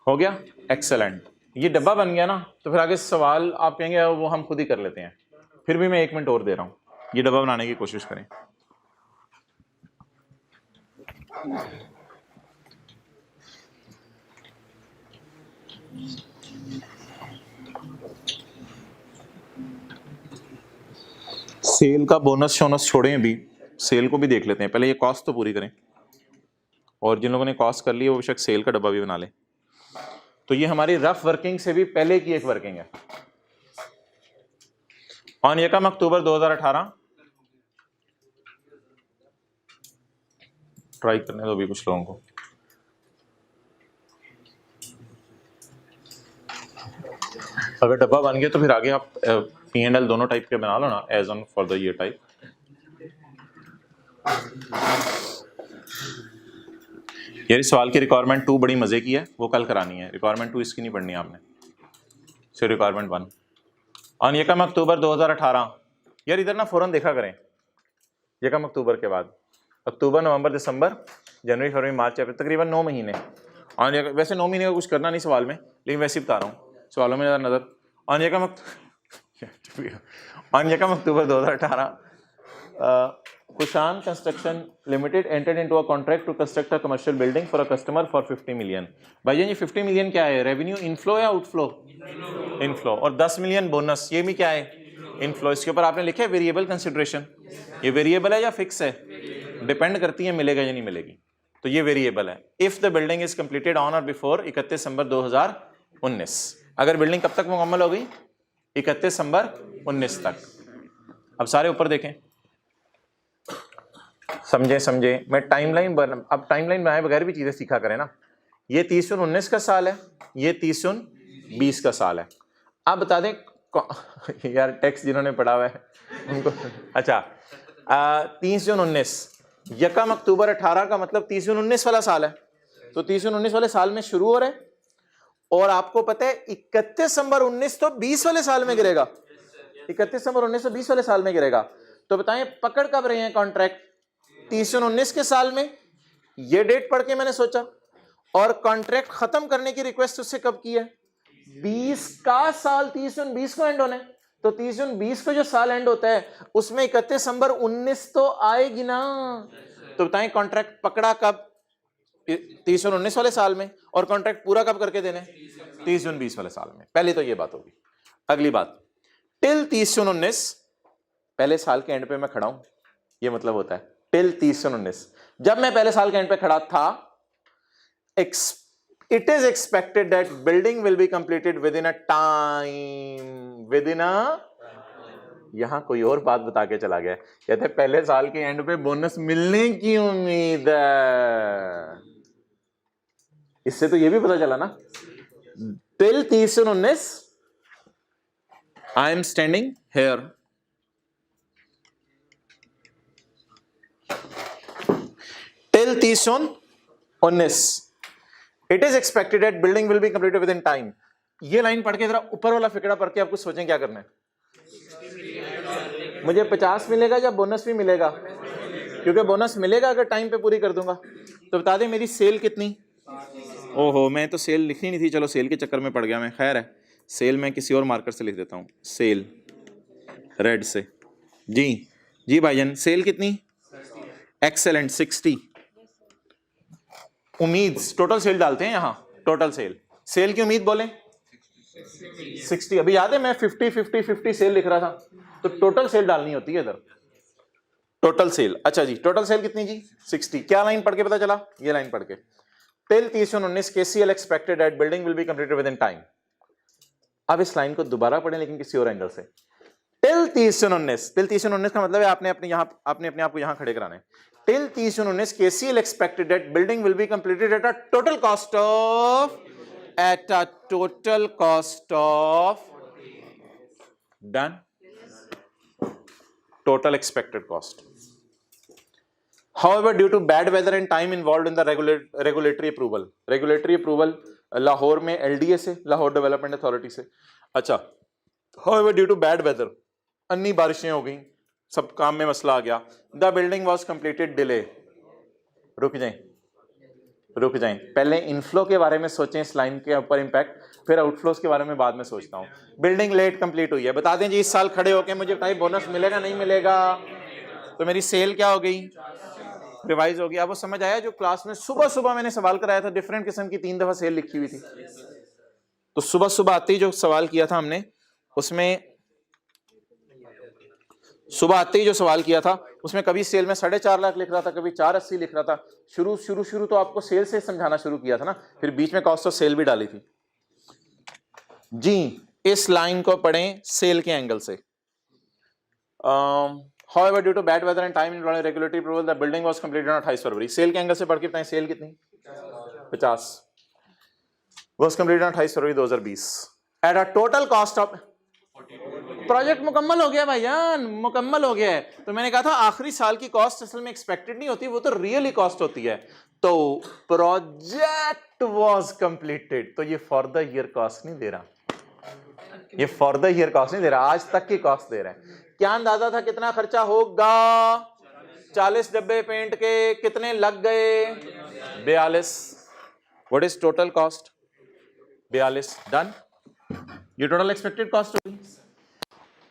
हो गया, एक्सेलेंट। ये डब्बा बन गया ना, तो फिर आगे सवाल आप कहेंगे वो हम खुद ही कर लेते हैं। फिर भी मैं 1 मिनट और दे रहा हूं, ये डब्बा बनाने की कोशिश करें। सेल का बोनस शोनस छोड़ें, अभी सेल को भी देख लेते हैं, पहले ये कॉस्ट तो पूरी करें, और जिन लोगों ने कॉस्ट कर ली वो बेशक सेल का डब्बा भी बना ले। तो ये हमारी रफ वर्किंग से भी पहले की एक वर्किंग है। ऑन यकम अक्टूबर 2018, ट्राई करने दो भी कुछ लोगों को। अगर डब्बा बन गया तो फिर आगे आप P&L दोनों टाइप के बना लो ना, as on for the year type. यार इस सवाल की रिक्वायरमेंट 2 बड़ी मजे की है, वो कल करानी है। रिक्वायरमेंट 2 इसकी नहीं पढ़नी आपने, सिर्फ रिक्वायरमेंट 1। ऑन यकम अक्टूबर 2018, यार इधर ना फौरन देखा करें, यकम अक्टूबर के बाद अक्टूबर नवंबर दिसंबर जनवरी फरवरी मार्च अप्रैल, तकरीबन 9 महीने। ऑन वैसे 9 महीने का कुछ करना नहीं सवाल में, लेकिन वैसे बता रहा हूँ सवालों में नजर। ऑन यकम October 2018, Kushan construction limited entered into a contract to construct a commercial building for a customer for 50 million. भाईजान ये 50 मिलियन क्या है? रेवेन्यू इनफ्लो या आउटफ्लो? इनफ्लो। और 10 मिलियन बोनस, ये भी क्या है? इनफ्लो। इसके ऊपर आपने लिखा है वेरिएबल कंसिडरेशन, ये वेरिएबल है या फिक्स है? डिपेंड करती है मिलेगा या नहीं मिलेगी, तो ये वेरिएबल है। If the building is completed on और बिफोर 31 दिसंबर 2019, अगर बिल्डिंग कब तक मुकम्मल हो गई? 31 दिसंबर 19 तक। अब सारे ऊपर देखें, समझे मैं टाइमलाइन अब टाइमलाइन बनाए बगैर भी चीजें सीखा करें ना। ये 30 जून 19 का साल है, ये 30 जून 20 का साल है। आप बता दें यार टेक्स्ट जिन्होंने पढ़ा हुआ है उनको। अच्छा 30 जून 19, यकम अक्टूबर 18 का मतलब 30 जून 19 वाला साल है, तो 30 जून 19 वाले साल में शुरू हो रहा है, और आपको पता है 31 दिसंबर 19 तो 20 वाले साल में गिरेगा। 31 दिसंबर 19 तो 20 वाले साल में गिरेगा। तो बताएं पकड़ कब रहे हैं कॉन्ट्रैक्ट? 30 जून 19 के साल में, ये डेट पढ़ के मैंने सोचा, और कॉन्ट्रैक्ट खत्म करने की रिक्वेस्ट उससे कब की है? 20 का साल 30 जून 20 को एंड होने, तो 30 जून 20 को जो साल एंड होता है उसमें 31 दिसंबर 19 तो आएगी ना। तो बताएं कॉन्ट्रैक्ट पकड़ा कब? 30 जून 19 वाले साल में, और कॉन्ट्रैक्ट पूरा कब करके देने? 30 जून 20 वाले साल में। पहले तो ये बात होगी। अगली बात, टिल 30 जून 19, पहले साल के एंड पे मैं खड़ा हूं, ये मतलब होता है टिल 30 जून 19। जब मैं पहले साल के एंड पे खड़ा था, it is expected that building will be completed within a time, within a, यहां कोई और बात बता के चला गया, कहते पहले साल के एंड पे बोनस मिलने की उम्मीद है। इससे तो ये भी पता चला ना, till 30 June 19 I am standing here, till 30 June 19 it is expected that building will be completed with in time. ये लाइन पढ़ के जरा ऊपर वाला फिकरा पढ़ के आप कुछ सोचें क्या करना है। मुझे 50 मिलेगा या बोनस भी मिलेगा? क्योंकि बोनस मिलेगा अगर टाइम पे पूरी कर दूंगा। तो बता दें मेरी सेल कितनी? ओहो, मैं तो सेल लिखनी नहीं थी, चलो सेल के चक्कर में पड़ गया मैं। खैर है, सेल मैं किसी और मार्कर से लिख देता हूं, सेल रेड से। जी जी भाईजान, सेल कितनी? एक्सेलेंट, 60। उम्मीद, टोटल सेल डालते हैं यहां, टोटल सेल, सेल की उम्मीद बोलें 60। अभी याद है मैं 50 सेल लिख रहा था, तो टोटल सेल डालनी होती है इधर, टोटल सेल। अच्छा जी, टोटल सेल कितनी जी? 60। क्या लाइन पढ़ के पता चला? ये लाइन पढ़ के, till 30 June 19 KCL expected that building will be completed with in time. अब इस लाइन को दोबारा पढ़ें लेकिन किसी और एंगल से। टिल 30 जून 19, टिल 30 जून 19 का मतलब है आपने अपने अपने आप को यहां खड़े कराना है। Till 30 June 19 KCL expected that building will be completed eight a total cost of done, total expected cost. However, due to bad weather and time involved in the regulatory approval Lahore में LDA से, Lahore development authority से। अच्छा, however, due to bad weather, अन्नी बारिशें हो गई, सब काम में मसला आ गया, the building was completed delay। रुक जाएं, पहले इनफ्लो के बारे में सोचें, इस लाइन के ऊपर इंपैक्ट, फिर आउटफ्लोज के बारे में बाद में सोचता हूं। बिल्डिंग लेट कंप्लीट हुई है, बता दें जी इस साल खड़े होके मुझे टाइप बोनस मिलेगा नहीं मिलेगा? तो मेरी सेल क्या हो गई? रिवाइज हो गई। अब वो समझ आया जो क्लास में सुबह मैंने सवाल कराया था, डिफरेंट किस्म की 3 दफा सेल लिखी हुई थी। तो सुबह आते ही जो सवाल किया था हमने, उसमें सुबह आते ही जो सवाल किया था उसमें कभी सेल में 4.5 लाख लिख रहा था, कभी 480 लिख रहा था। शुरू तो आपको सेल से समझाना शुरू किया था ना, फिर बीच में कॉस्ट ऑफ सेल भी डाली थी जी। इस लाइन को पढ़ें सेल के एंगल से। However, due to bad weather and time involved in regulatory approval, the building was completed on 28 February. Sale के एंगल से पढ़ के बताएं, सेल कितनी? 50 was completed on 28 February 2020 at a total cost of, project मुकम्मल हो गया भाईजान, मुकम्मल हो गया है। तो मैंने कहा था आखिरी साल की कॉस्ट असल में एक्सपेक्टेड नहीं होती, वो तो रियली कॉस्ट होती है। तो प्रोजेक्ट वाज कंप्लीटेड, तो ये फॉर द ईयर कॉस्ट नहीं दे रहा, ये फॉर द ईयर कॉस्ट नहीं दे रहा, आज तक की कॉस्ट दे रहा है। क्या अंदाजा था कितना खर्चा होगा? 40 डब्बे पेंट के कितने लग गए? 42। What is total cost? 42। Done. ये टोटल एक्सपेक्टेड कॉस्ट होगी,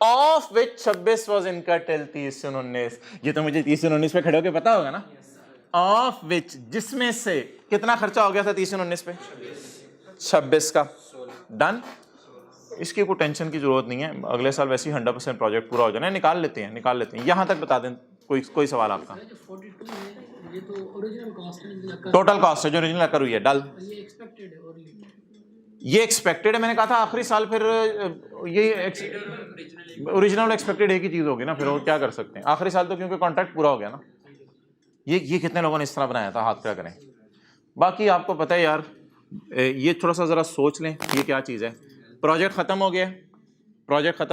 of which 26 was incurred till 30 जून 19। ये तो मुझे 30 जून 19 पे खड़े होके पता होगा ना। ऑफ विच, जिसमें से कितना खर्चा हो गया था 30 जून 19 पे? 26 का। डन। इसकी कोई टेंशन की जरूरत नहीं है, अगले साल वैसे ही 100% प्रोजेक्ट पूरा हो जाना है। निकाल लेते हैं। यहां तक बता दें, कोई सवाल आपका? ये तो ओरिजिनल कॉस्ट है, टोटल कॉस्ट है जो ओरिजिनल कर हुई है। डल, ये एक्सपेक्टेड है, और ये एक्सपेक्टेड है। मैंने कहा था आखिरी साल, फिर ये ओरिजिनल और एक्सपेक्टेड एक ही चीज होगी ना, फिर वो क्या कर सकते हैं। आखिरी साल तो क्योंकि कॉन्ट्रैक्ट पूरा हो गया ना। ये कितने लोगों ने इस तरह बनाया था, हाथ क्या करें। बाकी आपको पता है यार, ये थोड़ा सा जरा सोच लें ये क्या चीज है। प्रोजेक्ट खत्म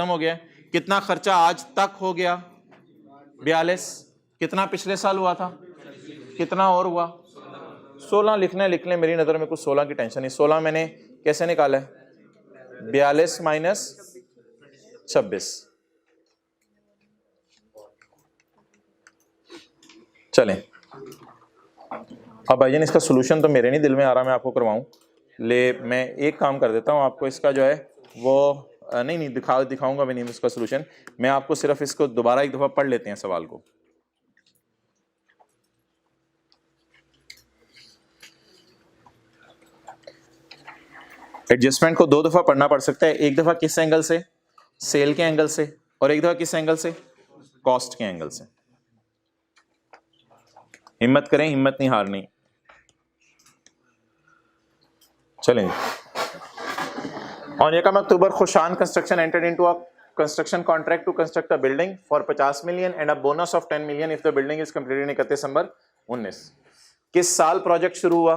हो गया, कितना खर्चा आज तक हो गया? 42। कितना पिछले साल हुआ था? कितना और हुआ? 16 लिखना है, लिख लें। मेरी नजर में कुछ 16 की टेंशन नहीं। 16 मैंने कैसे निकाला है? 42 माइनस 26। चलें अब भाईजान, इसका सॉल्यूशन तो मेरे नहीं दिल में आ रहा, मैं आपको करवाऊं। मैं एक काम कर देता हूं, आपको इसका जो है वो नहीं नहीं दिखाऊंगा भी नहीं इसका सोल्यूशन, मैं आपको सिर्फ इसको दोबारा एक दफा पढ़ लेते हैं सवाल को। एडजस्टमेंट को दो दफा पढ़ना पड़ सकता है, एक दफा किस एंगल से, सेल के एंगल से, और एक दफा किस एंगल से, कॉस्ट के एंगल से। हिम्मत करें, हिम्मत नहीं हारनी। चलेंगे। On Yekam October, Khushan Construction entered into a construction contract to construct a building for 50 million and a bonus of 10 million if the building is completed in 31 दिसंबर 19। किस साल प्रोजेक्ट शुरू हुआ?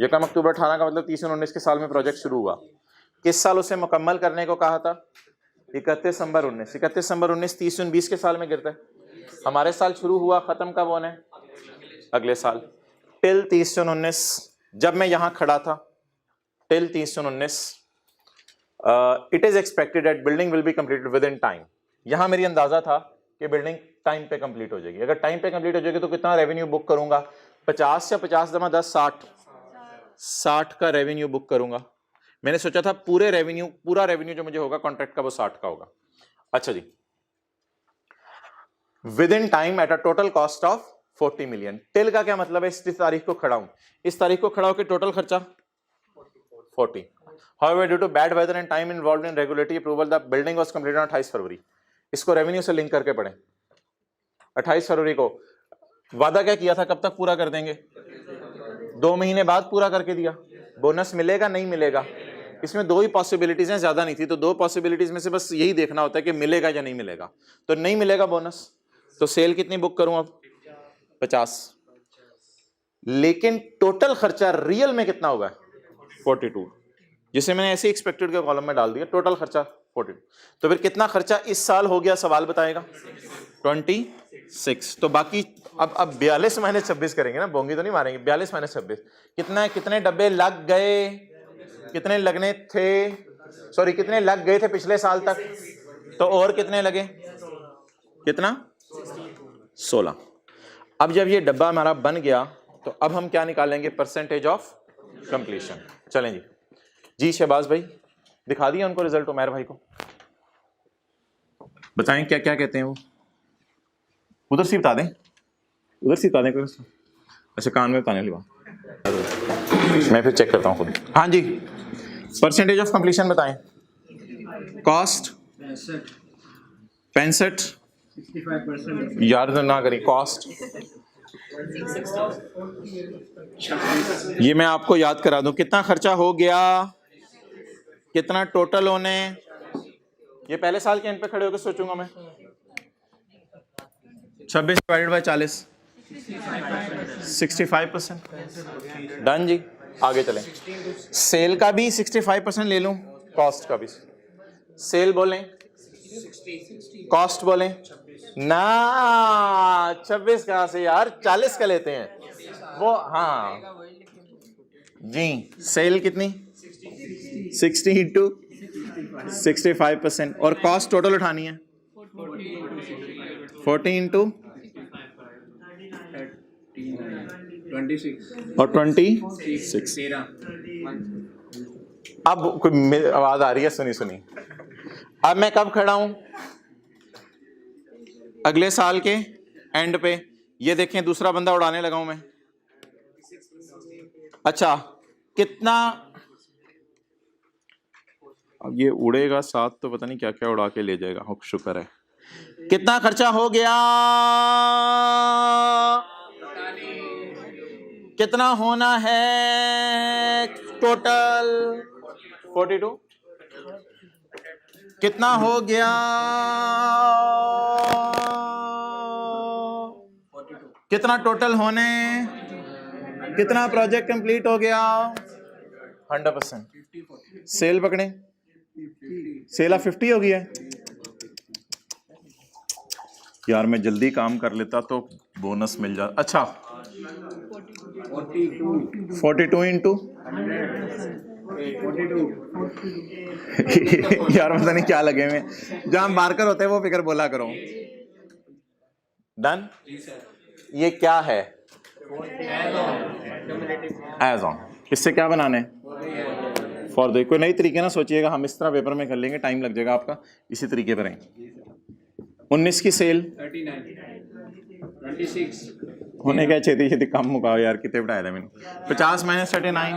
यकम अक्टूबर 18 का मतलब 30/19 के साल में प्रोजेक्ट शुरू हुआ। किस साल उसे मुकम्मल करने को कहा था? 31 दिसंबर 19। 31 दिसंबर 19 30/20 के साल में गिरता है। हमारे साल शुरू हुआ, खत्म कब होना है? अगले साल। टिल 30/19 जब मैं यहां खड़ा था, till 30/19 it is expected that building will be completed with in time. यहां मेरी अंदाजा था कि बिल्डिंग टाइम पे कंप्लीट हो जाएगी। अगर टाइम पे कंप्लीट हो जाएगी तो कितना रेवेन्यू बुक करूंगा? 50 या 50 जमा 10 60 का रेवेन्यू बुक करूंगा। मैंने सोचा था पूरा रेवेन्यू जो मुझे होगा कॉन्ट्रैक्ट का वो 60 का होगा। अच्छा जी, within time at a total cost of 40 million. Till का क्या मतलब है? इस तारीख को खड़ा हूं, इस तारीख को खड़ा होकर टोटल खर्चा 40। However, due to bad weather and time involved in regulatory approval, the building was completed on 28 फरवरी। इसको रेवेन्यू से लिंक करके पढ़ें। 28 फरवरी को वादा क्या किया था, कब तक पूरा कर देंगे? 2 महीने बाद पूरा करके दिया। बोनस मिलेगा नहीं मिलेगा? इसमें दो ही पॉसिबिलिटीज हैं, ज्यादा नहीं थी, तो दो पॉसिबिलिटीज में से बस यही देखना होता है कि मिलेगा या नहीं मिलेगा। तो नहीं मिलेगा बोनस, तो सेल कितनी बुक करूं अब? 50। लेकिन टोटल खर्चा रियल में कितना होगा? 42, जिसे मैंने ऐसे एक्सपेक्टेड के कॉलम में डाल दिया। टोटल खर्चा 42। तो फिर कितना खर्चा इस साल हो गया, सवाल बताएगा? 26। तो बाकी अब 42 माइनस 26 करेंगे ना, बोंगी तो नहीं मारेंगे। 42 माइनस 26 कितना? कितने डब्बे लग गए, कितने लगने थे, सॉरी कितने लग गए थे पिछले साल तक, तो और कितने लगे? कितना? 16। अब जब ये डब्बा हमारा बन गया तो अब हम क्या निकालेंगे? Percentage of completion. चलें जी। जी शहबाज भाई दिखा दिया उनको रिजल्ट, उमैर भाई को बताएं क्या क्या कहते हैं वो। उधर से बता दें, उधर से बता दें कोई। अच्छा कान में बताने वाली बात, मैं फिर चेक करता हूँ खुद। हाँ जी, परसेंटेज ऑफ कंप्लीशन बताएं। कॉस्ट 65, यार ना करें। कॉस्ट ये मैं आपको याद करा दूं, कितना खर्चा हो गया, कितना टोटल होने। ये पहले साल के एंड पे खड़े होकर सोचूंगा मैं। 26 डिवाइडेड बाय 40 65%। डन जी, आगे चलें। सेल का भी 65% ले लूं, कॉस्ट का भी। सेल बोलें, कॉस्ट बोलें ना। 26 कहां से यार, 40 का लेते हैं वो। हाँ जी, सेल कितनी? 60 इंटू 65%। और कॉस्ट टोटल उठानी है 40 इंटू 26 और 26। अब कोई आवाज आ रही है? सुनी। अब मैं कब खड़ा हूं? अगले साल के एंड पे। ये देखें दूसरा बंदा उड़ाने लगा हूं मैं। अच्छा कितना, अब ये उड़ेगा साथ तो पता नहीं क्या क्या उड़ा के ले जाएगा। हो शुक्र है। कितना खर्चा हो गया, कितना होना है टोटल? 42। कितना हो गया, कितना टोटल होने, कितना प्रोजेक्ट कंप्लीट हो गया? 100%। सेल पकड़े, सेल 50 हो गया है। यार मैं जल्दी काम कर लेता तो बोनस मिल जाता। अच्छा 42 इंटू यार पता नहीं क्या लगे में, जहां मार्कर होते हैं वो फिगर बोला करो। डन। ये क्या है? As on. इससे क्या बनाने? फॉर द कोई नई तरीके ना सोचिएगा, हम इस तरह पेपर में कर लेंगे, टाइम लग जाएगा आपका, इसी तरीके पर रहें। 19 की सेल 26 होने क्या छेती छेती कम मुकाओ यार, कितने बताया था मैंने। 50 माइनस 39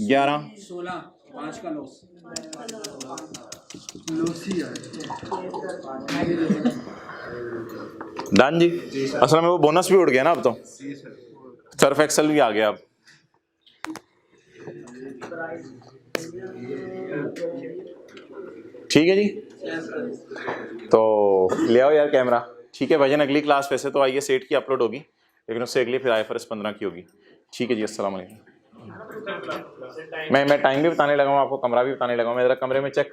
11 16 5 का लॉस। डन जी। असल में वो बोनस भी उड़ गया ना अब तो, सर्फ एक्सेल भी आ गया अब। ठीक है जी, तो ले आओ यार कैमरा। ठीक है भाईजान, अगली क्लास वैसे तो आइए सेट की अपलोड होगी, लेकिन उससे अगली फिर IFRS 15 की होगी। ठीक है जी, अस्सलाम वालेकुम। मैं टाइम भी बताने लगा हूँ आपको, कमरा भी बताने लगा हूँ। मैं जरा कमरे में चेक